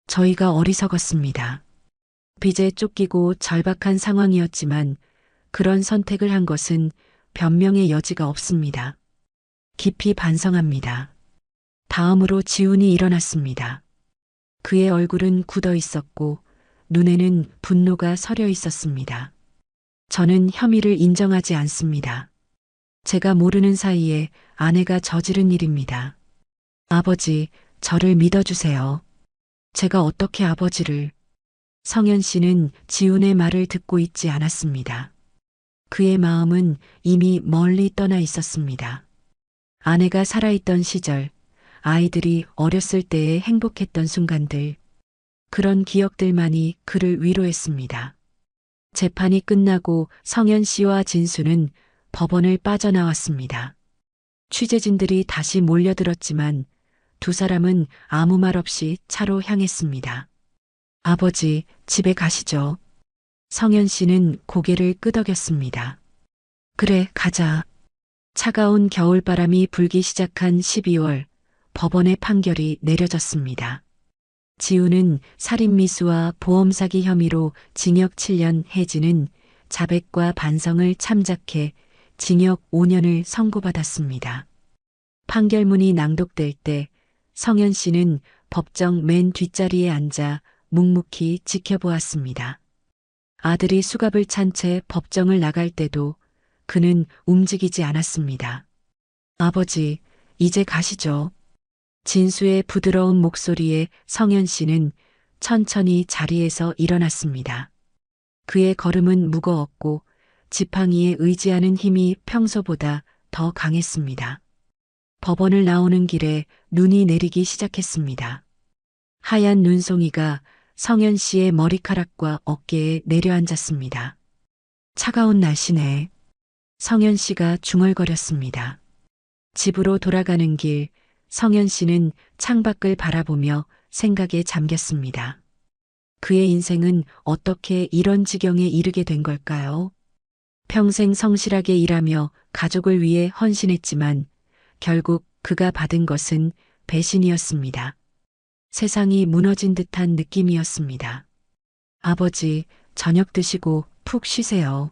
저희가 어리석었습니다. 빚에 쫓기고 절박한 상황이었지만 그런 선택을 한 것은 변명의 여지가 없습니다. 깊이 반성합니다. 다음으로 지훈이 일어났습니다. 그의 얼굴은 굳어 있었고 눈에는 분노가 서려 있었습니다. 저는 혐의를 인정하지 않습니다. 제가 모르는 사이에 아내가 저지른 일입니다. 아버지, 저를 믿어주세요. 제가 어떻게 아버지를... 성현 씨는 지훈의 말을 듣고 있지 않았습니다. 그의 마음은 이미 멀리 떠나 있었습니다. 아내가 살아있던 시절, 아이들이 어렸을 때의 행복했던 순간들, 그런 기억들만이 그를 위로했습니다. 재판이 끝나고 성현 씨와 진수는 법원을 빠져나왔습니다. 취재진들이 다시 몰려들었지만 두 사람은 아무 말 없이 차로 향했습니다. 아버지, 집에 가시죠. 성현 씨는 고개를 끄덕였습니다. 그래, 가자. 차가운 겨울바람이 불기 시작한 12월, 법원의 판결이 내려졌습니다. 지훈은 살인미수와 보험사기 혐의로 징역 7년, 혜진은 자백과 반성을 참작해 징역 5년을 선고받았습니다. 판결문이 낭독될 때 성현 씨는 법정 맨 뒷자리에 앉아 묵묵히 지켜보았습니다. 아들이 수갑을 찬 채 법정을 나갈 때도 그는 움직이지 않았습니다. 아버지, 이제 가시죠. 진수의 부드러운 목소리에 성현 씨는 천천히 자리에서 일어났습니다. 그의 걸음은 무거웠고 지팡이에 의지하는 힘이 평소보다 더 강했습니다. 법원을 나오는 길에 눈이 내리기 시작했습니다. 하얀 눈송이가 성현 씨의 머리카락과 어깨에 내려앉았습니다. 차가운 날씨네. 성현 씨가 중얼거렸습니다. 집으로 돌아가는 길, 성현 씨는 창밖을 바라보며 생각에 잠겼습니다. 그의 인생은 어떻게 이런 지경에 이르게 된 걸까요? 평생 성실하게 일하며 가족을 위해 헌신했지만 결국 그가 받은 것은 배신이었습니다. 세상이 무너진 듯한 느낌이었습니다. 아버지, 저녁 드시고 푹 쉬세요.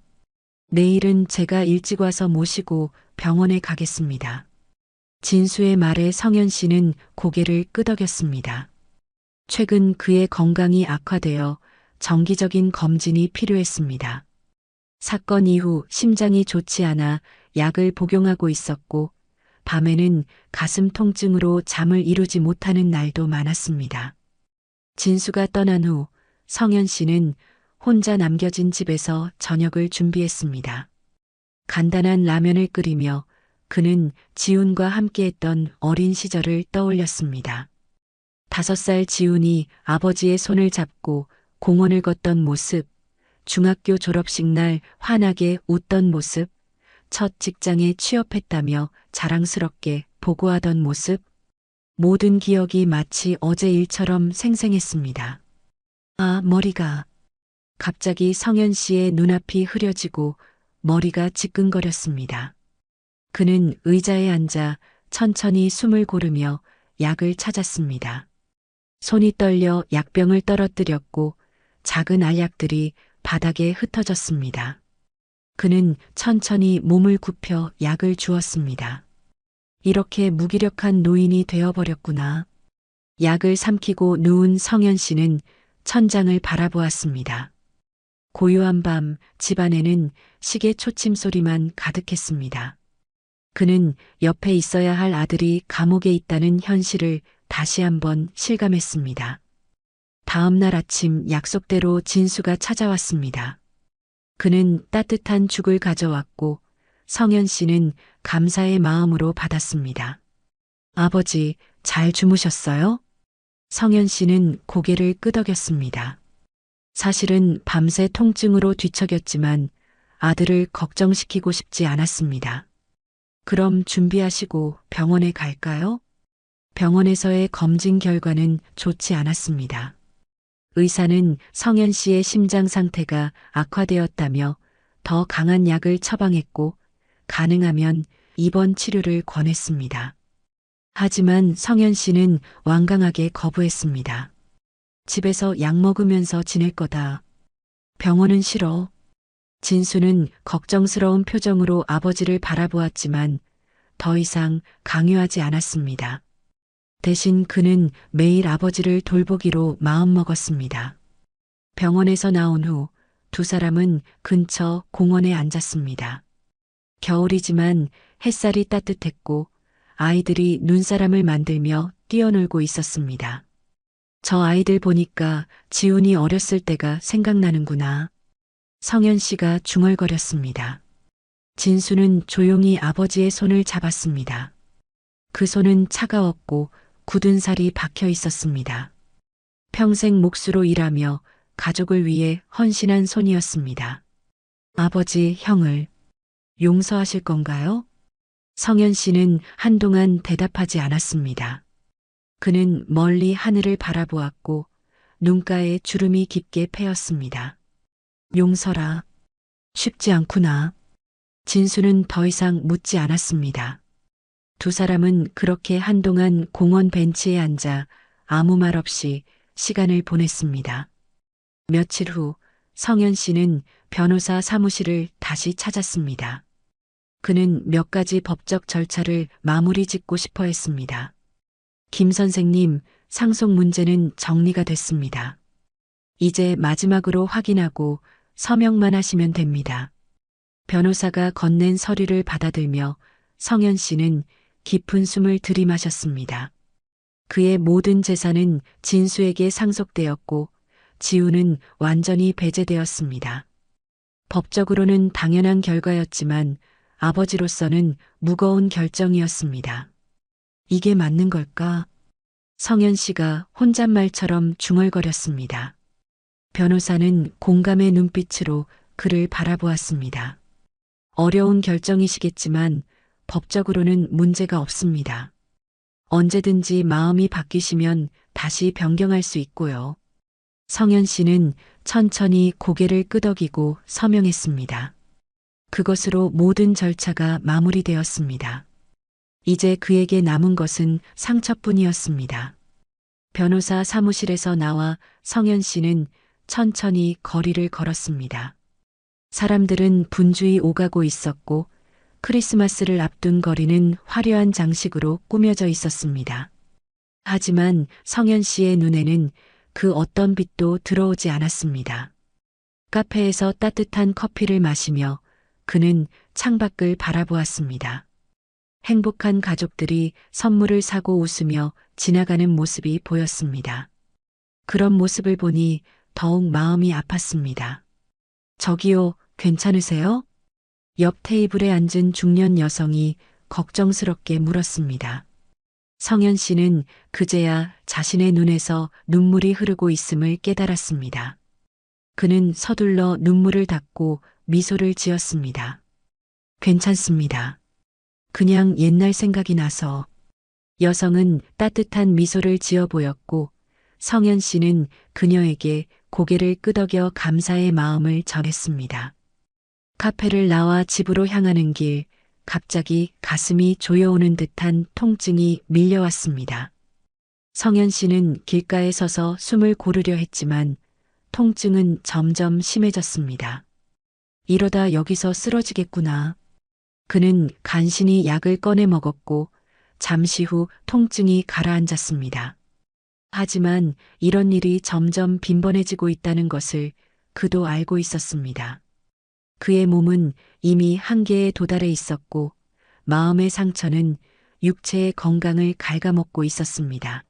내일은 제가 일찍 와서 모시고 병원에 가겠습니다. 진수의 말에 성현 씨는 고개를 끄덕였습니다. 최근 그의 건강이 악화되어 정기적인 검진이 필요했습니다. 사건 이후 심장이 좋지 않아 약을 복용하고 있었고, 밤에는 가슴 통증으로 잠을 이루지 못하는 날도 많았습니다. 진수가 떠난 후 성현 씨는 혼자 남겨진 집에서 저녁을 준비했습니다. 간단한 라면을 끓이며 그는 지훈과 함께했던 어린 시절을 떠올렸습니다. 5살 지훈이 아버지의 손을 잡고 공원을 걷던 모습, 중학교 졸업식 날 환하게 웃던 모습, 첫 직장에 취업했다며 자랑스럽게 보고하던 모습, 모든 기억이 마치 어제 일처럼 생생했습니다. 아, 머리가. 갑자기 성현 씨의 눈앞이 흐려지고 머리가 지끈거렸습니다. 그는 의자에 앉아 천천히 숨을 고르며 약을 찾았습니다. 손이 떨려 약병을 떨어뜨렸고 작은 알약들이 바닥에 흩어졌습니다. 그는 천천히 몸을 굽혀 약을 주었습니다. 이렇게 무기력한 노인이 되어버렸구나. 약을 삼키고 누운 성현 씨는 천장을 바라보았습니다. 고요한 밤 집안에는 시계 초침 소리만 가득했습니다. 그는 옆에 있어야 할 아들이 감옥에 있다는 현실을 다시 한번 실감했습니다. 다음 날 아침 약속대로 진수가 찾아왔습니다. 그는 따뜻한 죽을 가져왔고 성현 씨는 감사의 마음으로 받았습니다. 아버지, 잘 주무셨어요? 성현 씨는 고개를 끄덕였습니다. 사실은 밤새 통증으로 뒤척였지만 아들을 걱정시키고 싶지 않았습니다. 그럼 준비하시고 병원에 갈까요? 병원에서의 검진 결과는 좋지 않았습니다. 의사는 성현 씨의 심장 상태가 악화되었다며 더 강한 약을 처방했고 가능하면 입원 치료를 권했습니다. 하지만 성현 씨는 완강하게 거부했습니다. 집에서 약 먹으면서 지낼 거다. 병원은 싫어. 진수는 걱정스러운 표정으로 아버지를 바라보았지만 더 이상 강요하지 않았습니다. 대신 그는 매일 아버지를 돌보기로 마음먹었습니다. 병원에서 나온 후 두 사람은 근처 공원에 앉았습니다. 겨울이지만 햇살이 따뜻했고 아이들이 눈사람을 만들며 뛰어놀고 있었습니다. 저 아이들 보니까 지훈이 어렸을 때가 생각나는구나. 성현 씨가 중얼거렸습니다. 진수는 조용히 아버지의 손을 잡았습니다. 그 손은 차가웠고 굳은 살이 박혀 있었습니다. 평생 몫으로 일하며 가족을 위해 헌신한 손이었습니다. 아버지, 형을 용서하실 건가요? 성현 씨는 한동안 대답하지 않았습니다. 그는 멀리 하늘을 바라보았고 눈가에 주름이 깊게 패였습니다. 용서라. 쉽지 않구나. 진수는 더 이상 묻지 않았습니다. 두 사람은 그렇게 한동안 공원 벤치에 앉아 아무 말 없이 시간을 보냈습니다. 며칠 후 성현 씨는 변호사 사무실을 다시 찾았습니다. 그는 몇 가지 법적 절차를 마무리 짓고 싶어 했습니다. 김 선생님, 상속 문제는 정리가 됐습니다. 이제 마지막으로 확인하고 서명만 하시면 됩니다. 변호사가 건넨 서류를 받아들며 성현 씨는 깊은 숨을 들이마셨습니다. 그의 모든 재산은 진수에게 상속되었고 지훈은 완전히 배제되었습니다. 법적으로는 당연한 결과였지만 아버지로서는 무거운 결정이었습니다. 이게 맞는 걸까? 성현 씨가 혼잣말처럼 중얼거렸습니다. 변호사는 공감의 눈빛으로 그를 바라보았습니다. 어려운 결정이시겠지만 법적으로는 문제가 없습니다. 언제든지 마음이 바뀌시면 다시 변경할 수 있고요. 성현 씨는 천천히 고개를 끄덕이고 서명했습니다. 그것으로 모든 절차가 마무리되었습니다. 이제 그에게 남은 것은 상처뿐이었습니다. 변호사 사무실에서 나와 성현 씨는 천천히 거리를 걸었습니다. 사람들은 분주히 오가고 있었고 크리스마스를 앞둔 거리는 화려한 장식으로 꾸며져 있었습니다. 하지만 성현 씨의 눈에는 그 어떤 빛도 들어오지 않았습니다. 카페에서 따뜻한 커피를 마시며 그는 창밖을 바라보았습니다. 행복한 가족들이 선물을 사고 웃으며 지나가는 모습이 보였습니다. 그런 모습을 보니 더욱 마음이 아팠습니다. 저기요, 괜찮으세요? 옆 테이블에 앉은 중년 여성이 걱정스럽게 물었습니다. 성현 씨는 그제야 자신의 눈에서 눈물이 흐르고 있음을 깨달았습니다. 그는 서둘러 눈물을 닦고 미소를 지었습니다. 괜찮습니다. 그냥 옛날 생각이 나서. 여성은 따뜻한 미소를 지어 보였고 성현 씨는 그녀에게 고개를 끄덕여 감사의 마음을 전했습니다. 카페를 나와 집으로 향하는 길, 갑자기 가슴이 조여오는 듯한 통증이 밀려왔습니다. 성현 씨는 길가에 서서 숨을 고르려 했지만 통증은 점점 심해졌습니다. 이러다 여기서 쓰러지겠구나. 그는 간신히 약을 꺼내 먹었고 잠시 후 통증이 가라앉았습니다. 하지만 이런 일이 점점 빈번해지고 있다는 것을 그도 알고 있었습니다. 그의 몸은 이미 한계에 도달해 있었고 마음의 상처는 육체의 건강을 갉아먹고 있었습니다.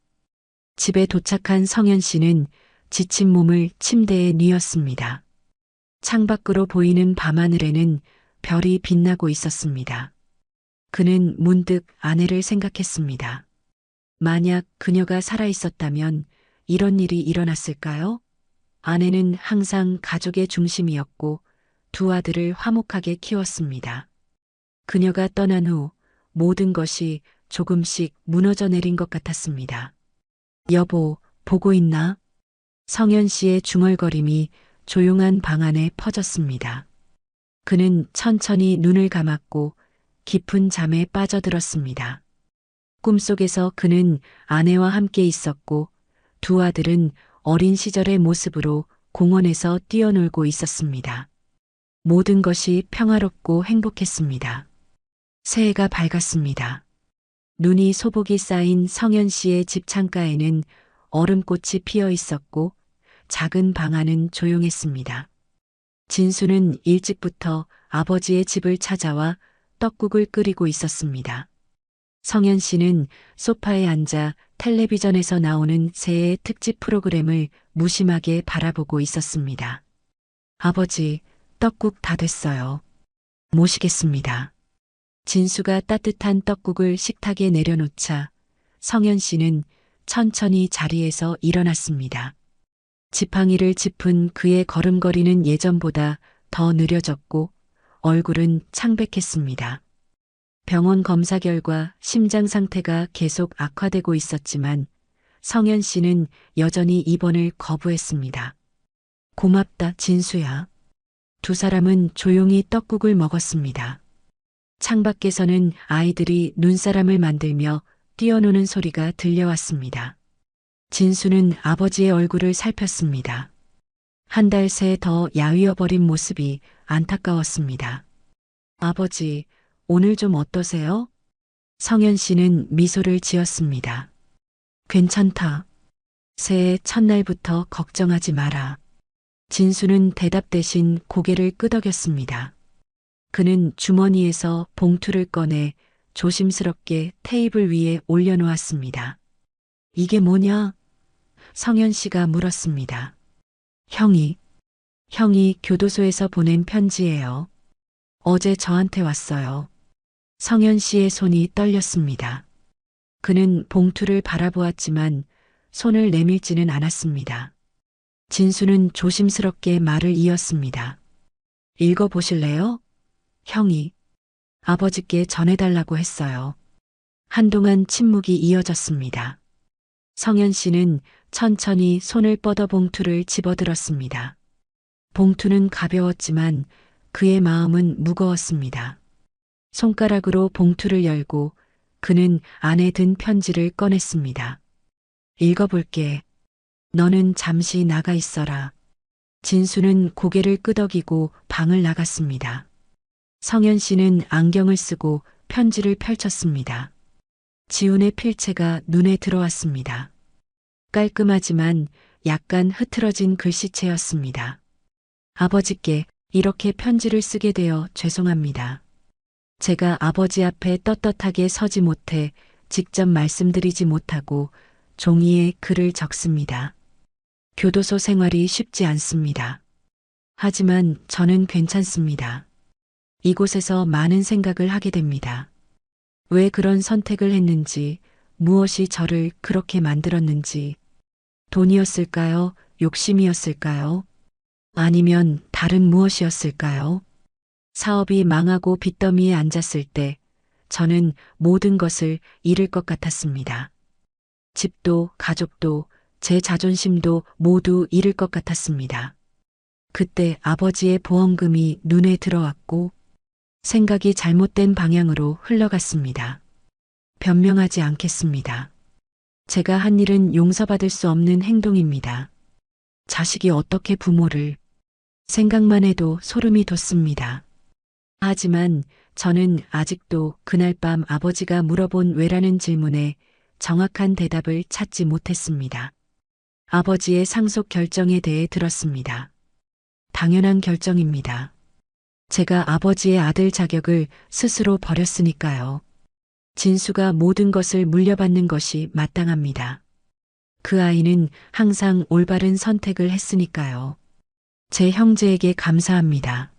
집에 도착한 성현 씨는 지친 몸을 침대에 뉘었습니다. 창밖으로 보이는 밤하늘에는 별이 빛나고 있었습니다. 그는 문득 아내를 생각했습니다. 만약 그녀가 살아있었다면 이런 일이 일어났을까요? 아내는 항상 가족의 중심이었고 두 아들을 화목하게 키웠습니다. 그녀가 떠난 후 모든 것이 조금씩 무너져 내린 것 같았습니다. 여보, 보고 있나? 성현 씨의 중얼거림이 조용한 방 안에 퍼졌습니다. 그는 천천히 눈을 감았고 깊은 잠에 빠져들었습니다. 꿈속에서 그는 아내와 함께 있었고 두 아들은 어린 시절의 모습으로 공원에서 뛰어놀고 있었습니다. 모든 것이 평화롭고 행복했습니다. 새해가 밝았습니다. 눈이 소복이 쌓인 성현 씨의 집 창가에는 얼음꽃이 피어 있었고 작은 방 안은 조용했습니다. 진수는 일찍부터 아버지의 집을 찾아와 떡국을 끓이고 있었습니다. 성현 씨는 소파에 앉아 텔레비전에서 나오는 새해 특집 프로그램을 무심하게 바라보고 있었습니다. 아버지, 떡국 다 됐어요. 모시겠습니다. 진수가 따뜻한 떡국을 식탁에 내려놓자 성현 씨는 천천히 자리에서 일어났습니다. 지팡이를 짚은 그의 걸음걸이는 예전보다 더 느려졌고 얼굴은 창백했습니다. 병원 검사 결과 심장 상태가 계속 악화되고 있었지만 성현 씨는 여전히 입원을 거부했습니다. 고맙다, 진수야. 두 사람은 조용히 떡국을 먹었습니다. 창밖에서는 아이들이 눈사람을 만들며 뛰어노는 소리가 들려왔습니다. 진수는 아버지의 얼굴을 살폈습니다. 한 달 새 더 야위어버린 모습이 안타까웠습니다. 아버지, 오늘 좀 어떠세요? 성현 씨는 미소를 지었습니다. 괜찮다. 새해 첫날부터 걱정하지 마라. 진수는 대답 대신 고개를 끄덕였습니다. 그는 주머니에서 봉투를 꺼내 조심스럽게 테이블 위에 올려놓았습니다. 이게 뭐냐? 성현 씨가 물었습니다. 형이 교도소에서 보낸 편지예요. 어제 저한테 왔어요. 성현 씨의 손이 떨렸습니다. 그는 봉투를 바라보았지만 손을 내밀지는 않았습니다. 진수는 조심스럽게 말을 이었습니다. 읽어보실래요? 형이 아버지께 전해달라고 했어요. 한동안 침묵이 이어졌습니다. 성현 씨는 천천히 손을 뻗어 봉투를 집어들었습니다. 봉투는 가벼웠지만 그의 마음은 무거웠습니다. 손가락으로 봉투를 열고 그는 안에 든 편지를 꺼냈습니다. 읽어볼게. 너는 잠시 나가 있어라. 진수는 고개를 끄덕이고 방을 나갔습니다. 성현 씨는 안경을 쓰고 편지를 펼쳤습니다. 지훈의 필체가 눈에 들어왔습니다. 깔끔하지만 약간 흐트러진 글씨체였습니다. 아버지께 이렇게 편지를 쓰게 되어 죄송합니다. 제가 아버지 앞에 떳떳하게 서지 못해 직접 말씀드리지 못하고 종이에 글을 적습니다. 교도소 생활이 쉽지 않습니다. 하지만 저는 괜찮습니다. 이곳에서 많은 생각을 하게 됩니다. 왜 그런 선택을 했는지, 무엇이 저를 그렇게 만들었는지, 돈이었을까요? 욕심이었을까요? 아니면 다른 무엇이었을까요? 사업이 망하고 빚더미에 앉았을 때 저는 모든 것을 잃을 것 같았습니다. 집도 가족도 제 자존심도 모두 잃을 것 같았습니다. 그때 아버지의 보험금이 눈에 들어왔고 생각이 잘못된 방향으로 흘러갔습니다. 변명하지 않겠습니다. 제가 한 일은 용서받을 수 없는 행동입니다. 자식이 어떻게 부모를 생각만 해도 소름이 돋습니다. 하지만 저는 아직도 그날 밤 아버지가 물어본 왜라는 질문에 정확한 대답을 찾지 못했습니다. 아버지의 상속 결정에 대해 들었습니다. 당연한 결정입니다. 제가 아버지의 아들 자격을 스스로 버렸으니까요. 진수가 모든 것을 물려받는 것이 마땅합니다. 그 아이는 항상 올바른 선택을 했으니까요. 제 형제에게 감사합니다.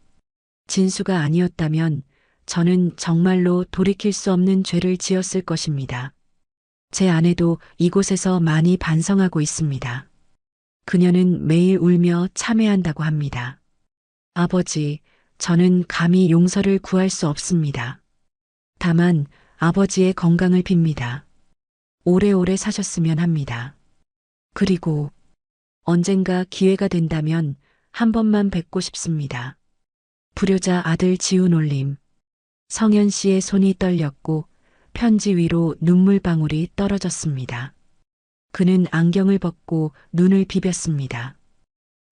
진수가 아니었다면 저는 정말로 돌이킬 수 없는 죄를 지었을 것입니다. 제 아내도 이곳에서 많이 반성하고 있습니다. 그녀는 매일 울며 참회한다고 합니다. 아버지, 저는 감히 용서를 구할 수 없습니다. 다만 아버지의 건강을 빕니다. 오래오래 사셨으면 합니다. 그리고 언젠가 기회가 된다면 한 번만 뵙고 싶습니다. 불효자 아들 지훈 올림. 성현 씨의 손이 떨렸고 편지 위로 눈물방울이 떨어졌습니다. 그는 안경을 벗고 눈을 비볐습니다.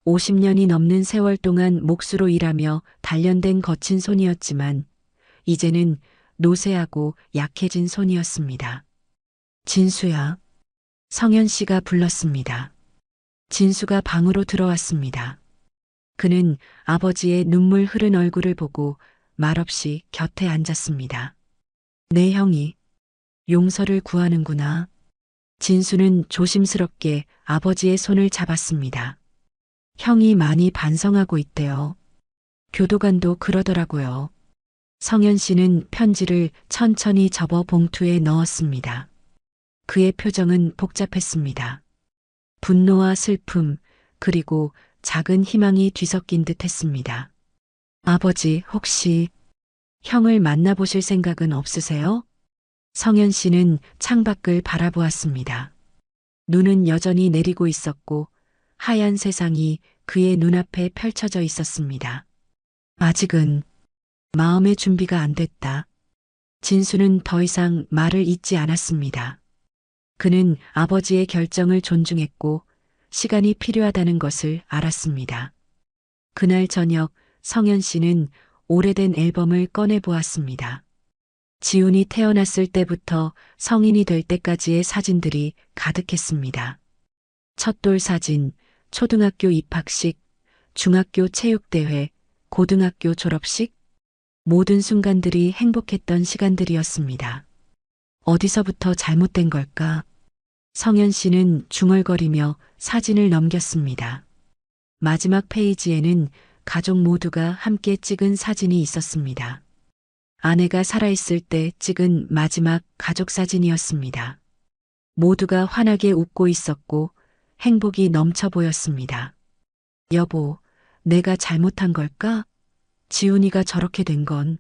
50년이 넘는 세월 동안 몫으로 일하며 단련된 거친 손이었지만 이제는 노쇠하고 약해진 손이었습니다. 진수야. 성현 씨가 불렀습니다. 진수가 방으로 들어왔습니다. 그는 아버지의 눈물 흐른 얼굴을 보고 말없이 곁에 앉았습니다. 내 형이 용서를 구하는구나. 진수는 조심스럽게 아버지의 손을 잡았습니다. 형이 많이 반성하고 있대요. 교도관도 그러더라고요. 성현 씨는 편지를 천천히 접어 봉투에 넣었습니다. 그의 표정은 복잡했습니다. 분노와 슬픔, 그리고 작은 희망이 뒤섞인 듯 했습니다. 아버지, 혹시 형을 만나보실 생각은 없으세요? 성현 씨는 창밖을 바라보았습니다. 눈은 여전히 내리고 있었고 하얀 세상이 그의 눈앞에 펼쳐져 있었습니다. 아직은 마음의 준비가 안 됐다. 진수는 더 이상 말을 잇지 않았습니다. 그는 아버지의 결정을 존중했고 시간이 필요하다는 것을 알았습니다. 그날 저녁 성현 씨는 오래된 앨범을 꺼내 보았습니다. 지훈이 태어났을 때부터 성인이 될 때까지의 사진들이 가득했습니다. 첫돌 사진, 초등학교 입학식, 중학교 체육대회, 고등학교 졸업식, 모든 순간들이 행복했던 시간들이었습니다. 어디서부터 잘못된 걸까? 성현 씨는 중얼거리며 사진을 넘겼습니다. 마지막 페이지에는 가족 모두가 함께 찍은 사진이 있었습니다. 아내가 살아있을 때 찍은 마지막 가족 사진이었습니다. 모두가 환하게 웃고 있었고 행복이 넘쳐 보였습니다. 여보, 내가 잘못한 걸까? 지훈이가 저렇게 된 건.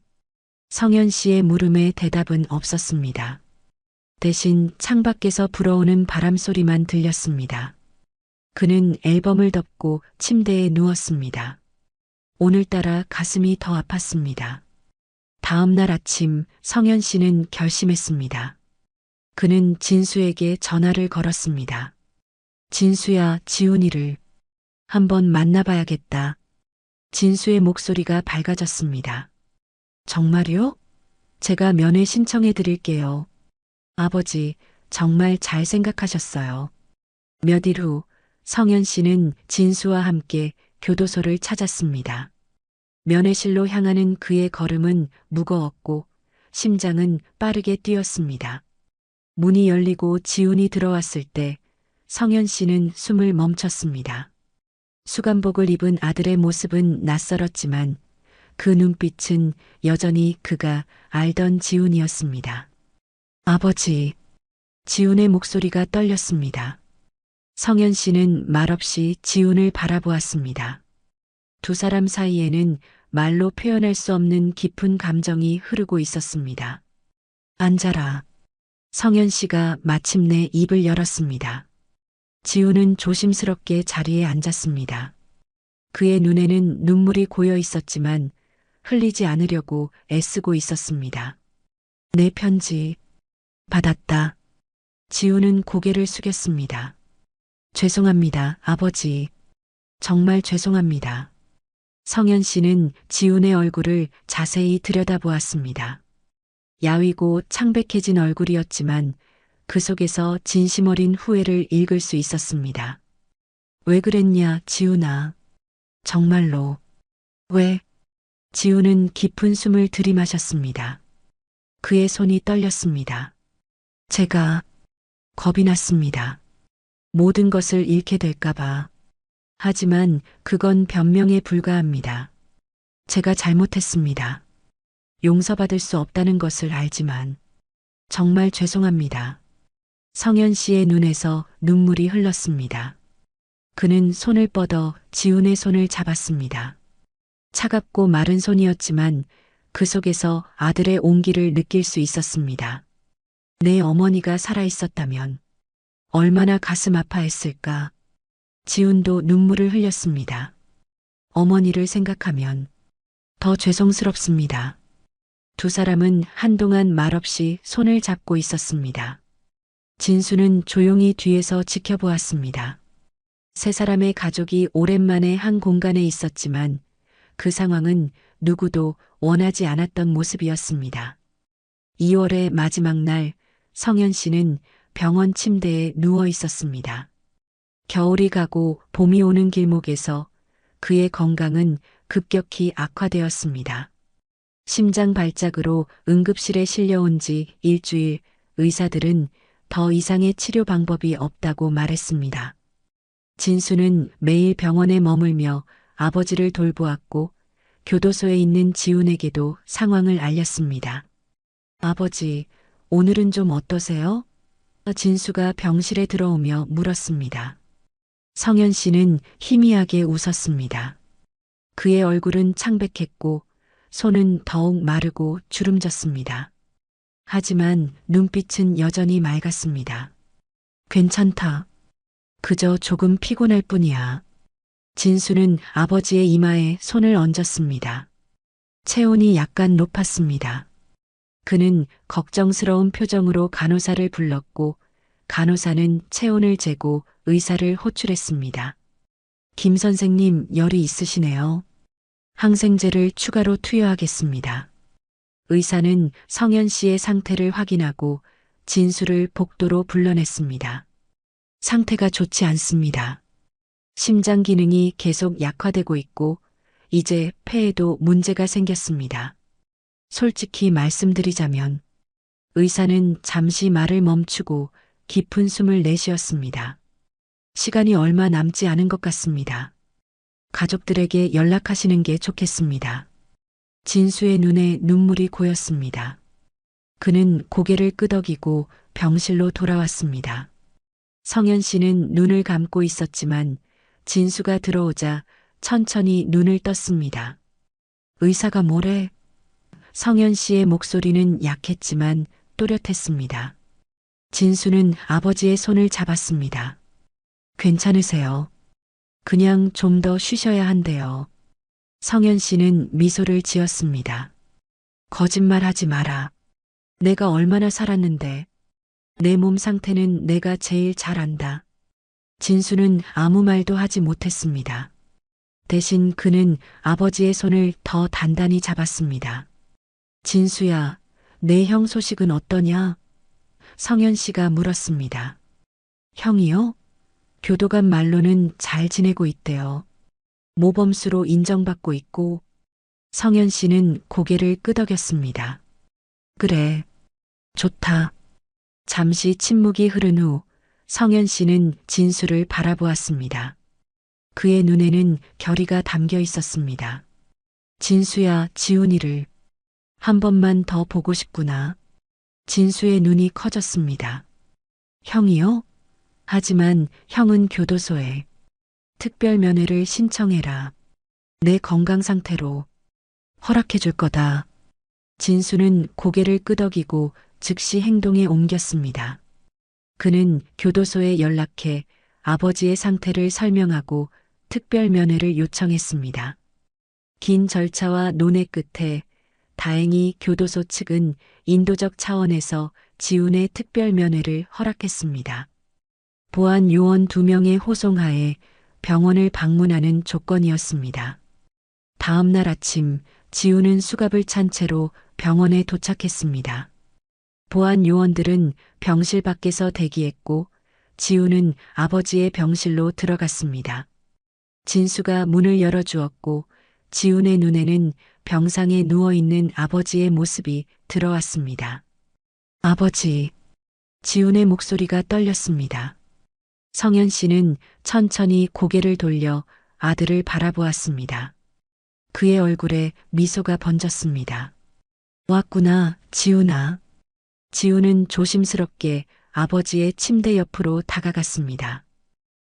성현 씨의 물음에 대답은 없었습니다. 대신 창밖에서 불어오는 바람 소리만 들렸습니다. 그는 앨범을 덮고 침대에 누웠습니다. 오늘따라 가슴이 더 아팠습니다. 다음 날 아침 성현 씨는 결심했습니다. 그는 진수에게 전화를 걸었습니다. 진수야, 지훈이를 한번 만나봐야겠다. 진수의 목소리가 밝아졌습니다. 정말요? 제가 면회 신청해 드릴게요. 아버지, 정말 잘 생각하셨어요. 몇 일 후 성현 씨는 진수와 함께 교도소를 찾았습니다. 면회실로 향하는 그의 걸음은 무거웠고 심장은 빠르게 뛰었습니다. 문이 열리고 지훈이 들어왔을 때 성현 씨는 숨을 멈췄습니다. 수감복을 입은 아들의 모습은 낯설었지만 그 눈빛은 여전히 그가 알던 지훈이었습니다. 아버지, 지훈의 목소리가 떨렸습니다. 성현 씨는 말없이 지훈을 바라보았습니다. 두 사람 사이에는 말로 표현할 수 없는 깊은 감정이 흐르고 있었습니다. 앉아라. 성현 씨가 마침내 입을 열었습니다. 지훈은 조심스럽게 자리에 앉았습니다. 그의 눈에는 눈물이 고여 있었지만 흘리지 않으려고 애쓰고 있었습니다. 내 편지 받았다. 지훈은 고개를 숙였습니다. 죄송합니다, 아버지. 정말 죄송합니다. 성현 씨는 지훈의 얼굴을 자세히 들여다보았습니다. 야위고 창백해진 얼굴이었지만 그 속에서 진심 어린 후회를 읽을 수 있었습니다. 왜 그랬냐, 지훈아. 정말로. 왜? 지훈은 깊은 숨을 들이마셨습니다. 그의 손이 떨렸습니다. 제가 겁이 났습니다. 모든 것을 잃게 될까봐. 하지만 그건 변명에 불과합니다. 제가 잘못했습니다. 용서받을 수 없다는 것을 알지만 정말 죄송합니다. 성현 씨의 눈에서 눈물이 흘렀습니다. 그는 손을 뻗어 지훈의 손을 잡았습니다. 차갑고 마른 손이었지만 그 속에서 아들의 온기를 느낄 수 있었습니다. 내 어머니가 살아있었다면 얼마나 가슴 아파했을까. 지훈도 눈물을 흘렸습니다. 어머니를 생각하면 더 죄송스럽습니다. 두 사람은 한동안 말없이 손을 잡고 있었습니다. 진수는 조용히 뒤에서 지켜보았습니다. 세 사람의 가족이 오랜만에 한 공간에 있었지만 그 상황은 누구도 원하지 않았던 모습이었습니다. 2월의 마지막 날 성현 씨는 병원 침대에 누워 있었습니다. 겨울이 가고 봄이 오는 길목에서 그의 건강은 급격히 악화되었습니다. 심장 발작으로 응급실에 실려온 지 일주일, 의사들은 더 이상의 치료 방법이 없다고 말했습니다. 진수는 매일 병원에 머물며 아버지를 돌보았고 교도소에 있는 지훈에게도 상황을 알렸습니다. 아버지, 오늘은 좀 어떠세요? 진수가 병실에 들어오며 물었습니다. 성현 씨는 희미하게 웃었습니다. 그의 얼굴은 창백했고 손은 더욱 마르고 주름졌습니다. 하지만 눈빛은 여전히 맑았습니다. 괜찮다. 그저 조금 피곤할 뿐이야. 진수는 아버지의 이마에 손을 얹었습니다. 체온이 약간 높았습니다. 그는 걱정스러운 표정으로 간호사를 불렀고 간호사는 체온을 재고 의사를 호출했습니다. 김 선생님, 열이 있으시네요. 항생제를 추가로 투여하겠습니다. 의사는 성현 씨의 상태를 확인하고 진수를 복도로 불러냈습니다. 상태가 좋지 않습니다. 심장 기능이 계속 약화되고 있고 이제 폐에도 문제가 생겼습니다. 솔직히 말씀드리자면 의사는 잠시 말을 멈추고 깊은 숨을 내쉬었습니다. 시간이 얼마 남지 않은 것 같습니다. 가족들에게 연락하시는 게 좋겠습니다. 진수의 눈에 눈물이 고였습니다. 그는 고개를 끄덕이고 병실로 돌아왔습니다. 성현 씨는 눈을 감고 있었지만 진수가 들어오자 천천히 눈을 떴습니다. 의사가 뭐래? 성현 씨의 목소리는 약했지만 또렷했습니다. 진수는 아버지의 손을 잡았습니다. 괜찮으세요? 그냥 좀 더 쉬셔야 한대요. 성현 씨는 미소를 지었습니다. 거짓말하지 마라. 내가 얼마나 살았는데. 내 몸 상태는 내가 제일 잘 안다. 진수는 아무 말도 하지 못했습니다. 대신 그는 아버지의 손을 더 단단히 잡았습니다. 진수야, 내 형 소식은 어떠냐? 성현 씨가 물었습니다. 형이요? 교도관 말로는 잘 지내고 있대요. 모범수로 인정받고 있고. 성현 씨는 고개를 끄덕였습니다. 그래, 좋다. 잠시 침묵이 흐른 후 성현 씨는 진수를 바라보았습니다. 그의 눈에는 결의가 담겨 있었습니다. 진수야, 지훈이를 한 번만 더 보고 싶구나. 진수의 눈이 커졌습니다. 형이요? 하지만 형은 교도소에 특별 면회를 신청해라. 내 건강 상태로 허락해 줄 거다. 진수는 고개를 끄덕이고 즉시 행동에 옮겼습니다. 그는 교도소에 연락해 아버지의 상태를 설명하고 특별 면회를 요청했습니다. 긴 절차와 논의 끝에 다행히 교도소 측은 인도적 차원에서 지훈의 특별 면회를 허락했습니다. 보안 요원 2명의 호송하에 병원을 방문하는 조건이었습니다. 다음 날 아침 지훈은 수갑을 찬 채로 병원에 도착했습니다. 보안 요원들은 병실 밖에서 대기했고 지훈은 아버지의 병실로 들어갔습니다. 진수가 문을 열어주었고 지훈의 눈에는 병상에 누워있는 아버지의 모습이 들어왔습니다. 아버지, 지훈의 목소리가 떨렸습니다. 성현 씨는 천천히 고개를 돌려 아들을 바라보았습니다. 그의 얼굴에 미소가 번졌습니다. 왔구나, 지훈아. 지훈은 조심스럽게 아버지의 침대 옆으로 다가갔습니다.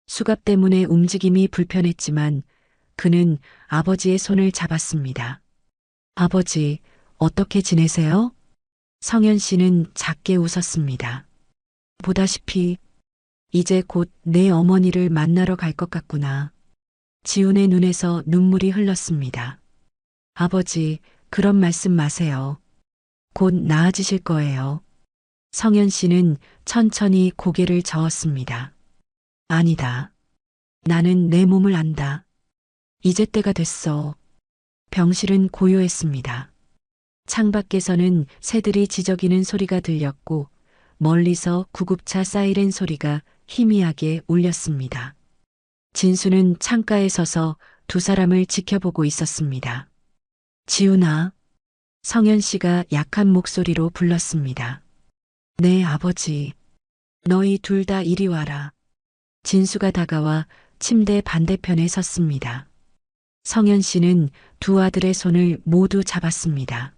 수갑 때문에 움직임이 불편했지만 그는 아버지의 손을 잡았습니다. 아버지, 어떻게 지내세요? 성현 씨는 작게 웃었습니다. 보다시피 이제 곧 내 어머니를 만나러 갈 것 같구나. 지훈의 눈에서 눈물이 흘렀습니다. 아버지, 그런 말씀 마세요. 곧 나아지실 거예요. 성현 씨는 천천히 고개를 저었습니다. 아니다. 나는 내 몸을 안다. 이제 때가 됐어. 병실은 고요했습니다. 창밖에서는 새들이 지저귀는 소리가 들렸고 멀리서 구급차 사이렌 소리가 희미하게 울렸습니다. 진수는 창가에 서서 두 사람을 지켜보고 있었습니다. 지훈아, 성현 씨가 약한 목소리로 불렀습니다. 네, 아버지. 너희 둘 다 이리 와라. 진수가 다가와 침대 반대편에 섰습니다. 성현 씨는 두 아들의 손을 모두 잡았습니다.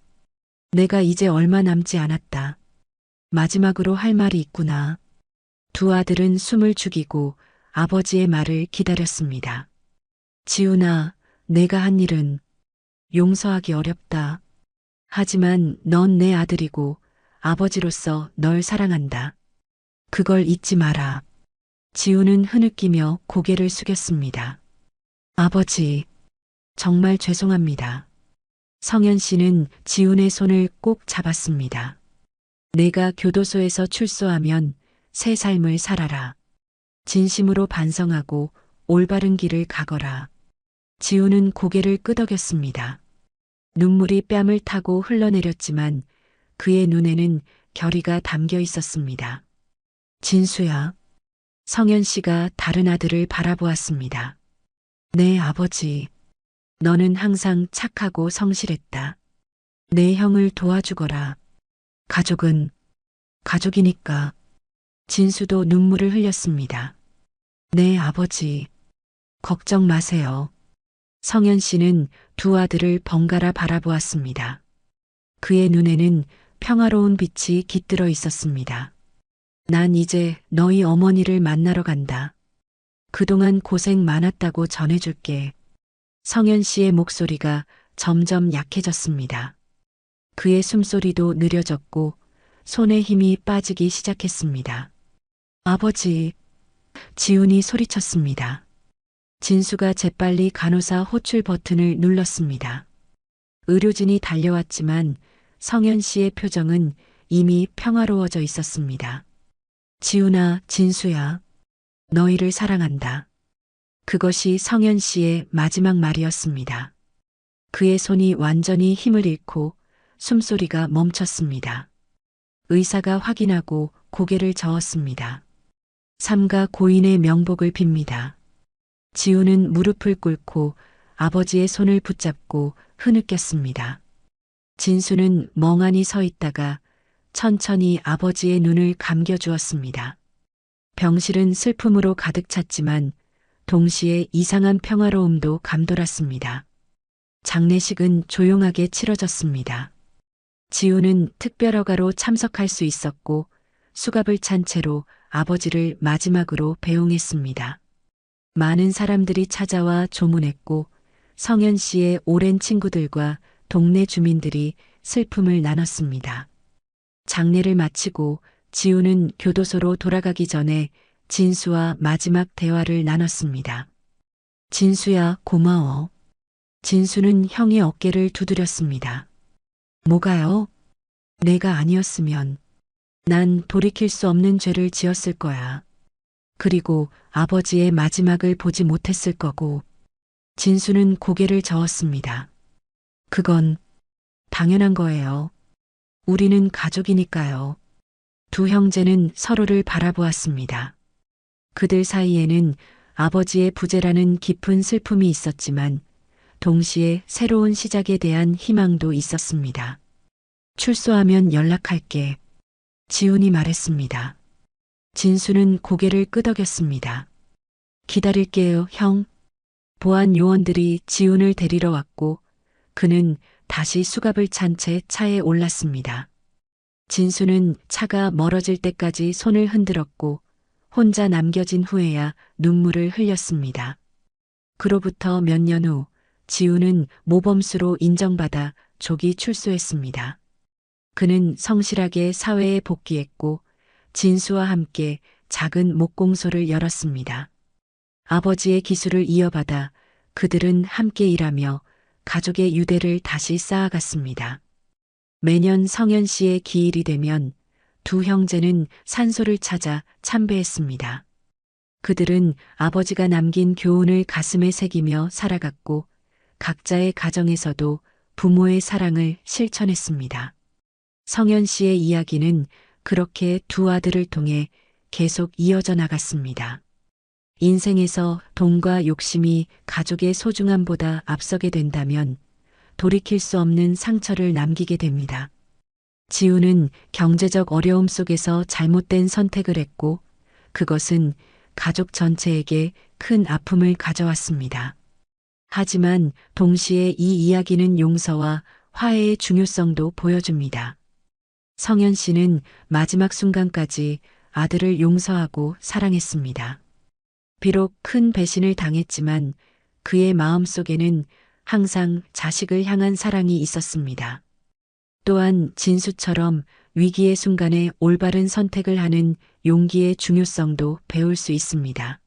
내가 이제 얼마 남지 않았다. 마지막으로 할 말이 있구나. 두 아들은 숨을 죽이고 아버지의 말을 기다렸습니다. 지훈아, 내가 한 일은 용서하기 어렵다. 하지만 넌 내 아들이고 아버지로서 널 사랑한다. 그걸 잊지 마라. 지훈은 흐느끼며 고개를 숙였습니다. 아버지, 정말 죄송합니다. 성현 씨는 지훈의 손을 꼭 잡았습니다. 내가 교도소에서 출소하면 새 삶을 살아라. 진심으로 반성하고 올바른 길을 가거라. 지훈은 고개를 끄덕였습니다. 눈물이 뺨을 타고 흘러내렸지만 그의 눈에는 결의가 담겨 있었습니다. 진수야. 성현 씨가 다른 아들을 바라보았습니다. 네, 아버지. 너는 항상 착하고 성실했다. 내 형을 도와주거라. 가족은 가족이니까. 진수도 눈물을 흘렸습니다. 네, 아버지. 걱정 마세요. 성현 씨는 두 아들을 번갈아 바라보았습니다. 그의 눈에는 평화로운 빛이 깃들어 있었습니다. 난 이제 너희 어머니를 만나러 간다. 그동안 고생 많았다고 전해줄게. 성현 씨의 목소리가 점점 약해졌습니다. 그의 숨소리도 느려졌고 손에 힘이 빠지기 시작했습니다. 아버지, 지훈이 소리쳤습니다. 진수가 재빨리 간호사 호출 버튼을 눌렀습니다. 의료진이 달려왔지만 성현 씨의 표정은 이미 평화로워져 있었습니다. 지훈아, 진수야, 너희를 사랑한다. 그것이 성현 씨의 마지막 말이었습니다. 그의 손이 완전히 힘을 잃고 숨소리가 멈췄습니다. 의사가 확인하고 고개를 저었습니다. 삼가 고인의 명복을 빕니다. 지우는 무릎을 꿇고 아버지의 손을 붙잡고 흐느꼈습니다. 진수는 멍하니 서 있다가 천천히 아버지의 눈을 감겨주었습니다. 병실은 슬픔으로 가득 찼지만 동시에 이상한 평화로움도 감돌았습니다. 장례식은 조용하게 치러졌습니다. 지우는 특별허가로 참석할 수 있었고 수갑을 찬 채로 아버지를 마지막으로 배웅했습니다. 많은 사람들이 찾아와 조문했고 성현 씨의 오랜 친구들과 동네 주민들이 슬픔을 나눴습니다. 장례를 마치고 지우는 교도소로 돌아가기 전에 진수와 마지막 대화를 나눴습니다. 진수야, 고마워. 진수는 형의 어깨를 두드렸습니다. 뭐가요? 내가 아니었으면 난 돌이킬 수 없는 죄를 지었을 거야. 그리고 아버지의 마지막을 보지 못했을 거고. 진수는 고개를 저었습니다. 그건 당연한 거예요. 우리는 가족이니까요. 두 형제는 서로를 바라보았습니다. 그들 사이에는 아버지의 부재라는 깊은 슬픔이 있었지만 동시에 새로운 시작에 대한 희망도 있었습니다. 출소하면 연락할게. 지훈이 말했습니다. 진수는 고개를 끄덕였습니다. 기다릴게요, 형. 보안 요원들이 지훈을 데리러 왔고 그는 다시 수갑을 찬 채 차에 올랐습니다. 진수는 차가 멀어질 때까지 손을 흔들었고 혼자 남겨진 후에야 눈물을 흘렸습니다. 그로부터 몇 년 후 지훈은 모범수로 인정받아 조기 출소했습니다. 그는 성실하게 사회에 복귀했고 진수와 함께 작은 목공소를 열었습니다. 아버지의 기술을 이어받아 그들은 함께 일하며 가족의 유대를 다시 쌓아갔습니다. 매년 성현 씨의 기일이 되면 두 형제는 산소를 찾아 참배했습니다. 그들은 아버지가 남긴 교훈을 가슴에 새기며 살아갔고 각자의 가정에서도 부모의 사랑을 실천했습니다. 성현 씨의 이야기는 그렇게 두 아들을 통해 계속 이어져 나갔습니다. 인생에서 돈과 욕심이 가족의 소중함보다 앞서게 된다면 돌이킬 수 없는 상처를 남기게 됩니다. 지우는 경제적 어려움 속에서 잘못된 선택을 했고 그것은 가족 전체에게 큰 아픔을 가져왔습니다. 하지만 동시에 이 이야기는 용서와 화해의 중요성도 보여줍니다. 성현 씨는 마지막 순간까지 아들을 용서하고 사랑했습니다. 비록 큰 배신을 당했지만 그의 마음속에는 항상 자식을 향한 사랑이 있었습니다. 또한 진수처럼 위기의 순간에 올바른 선택을 하는 용기의 중요성도 배울 수 있습니다.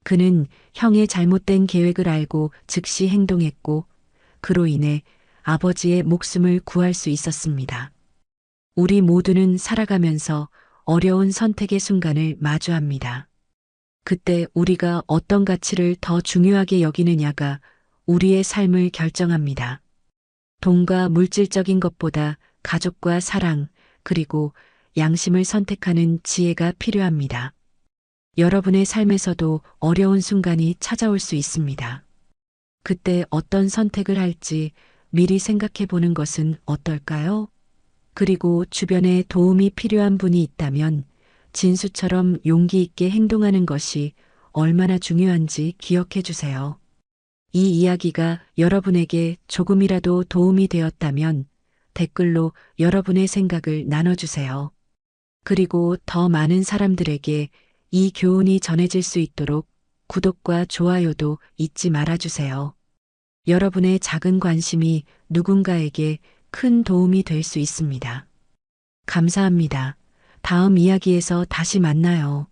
그는 형의 잘못된 계획을 알고 즉시 행동했고 그로 인해 아버지의 목숨을 구할 수 있었습니다. 우리 모두는 살아가면서 어려운 선택의 순간을 마주합니다. 그때 우리가 어떤 가치를 더 중요하게 여기느냐가 우리의 삶을 결정합니다. 돈과 물질적인 것보다 가족과 사랑, 그리고 양심을 선택하는 지혜가 필요합니다. 여러분의 삶에서도 어려운 순간이 찾아올 수 있습니다. 그때 어떤 선택을 할지 미리 생각해 보는 것은 어떨까요? 그리고 주변에 도움이 필요한 분이 있다면 진수처럼 용기 있게 행동하는 것이 얼마나 중요한지 기억해 주세요. 이 이야기가 여러분에게 조금이라도 도움이 되었다면 댓글로 여러분의 생각을 나눠주세요. 그리고 더 많은 사람들에게 이 교훈이 전해질 수 있도록 구독과 좋아요도 잊지 말아주세요. 여러분의 작은 관심이 누군가에게 큰 도움이 될 수 있습니다. 감사합니다. 다음 이야기에서 다시 만나요.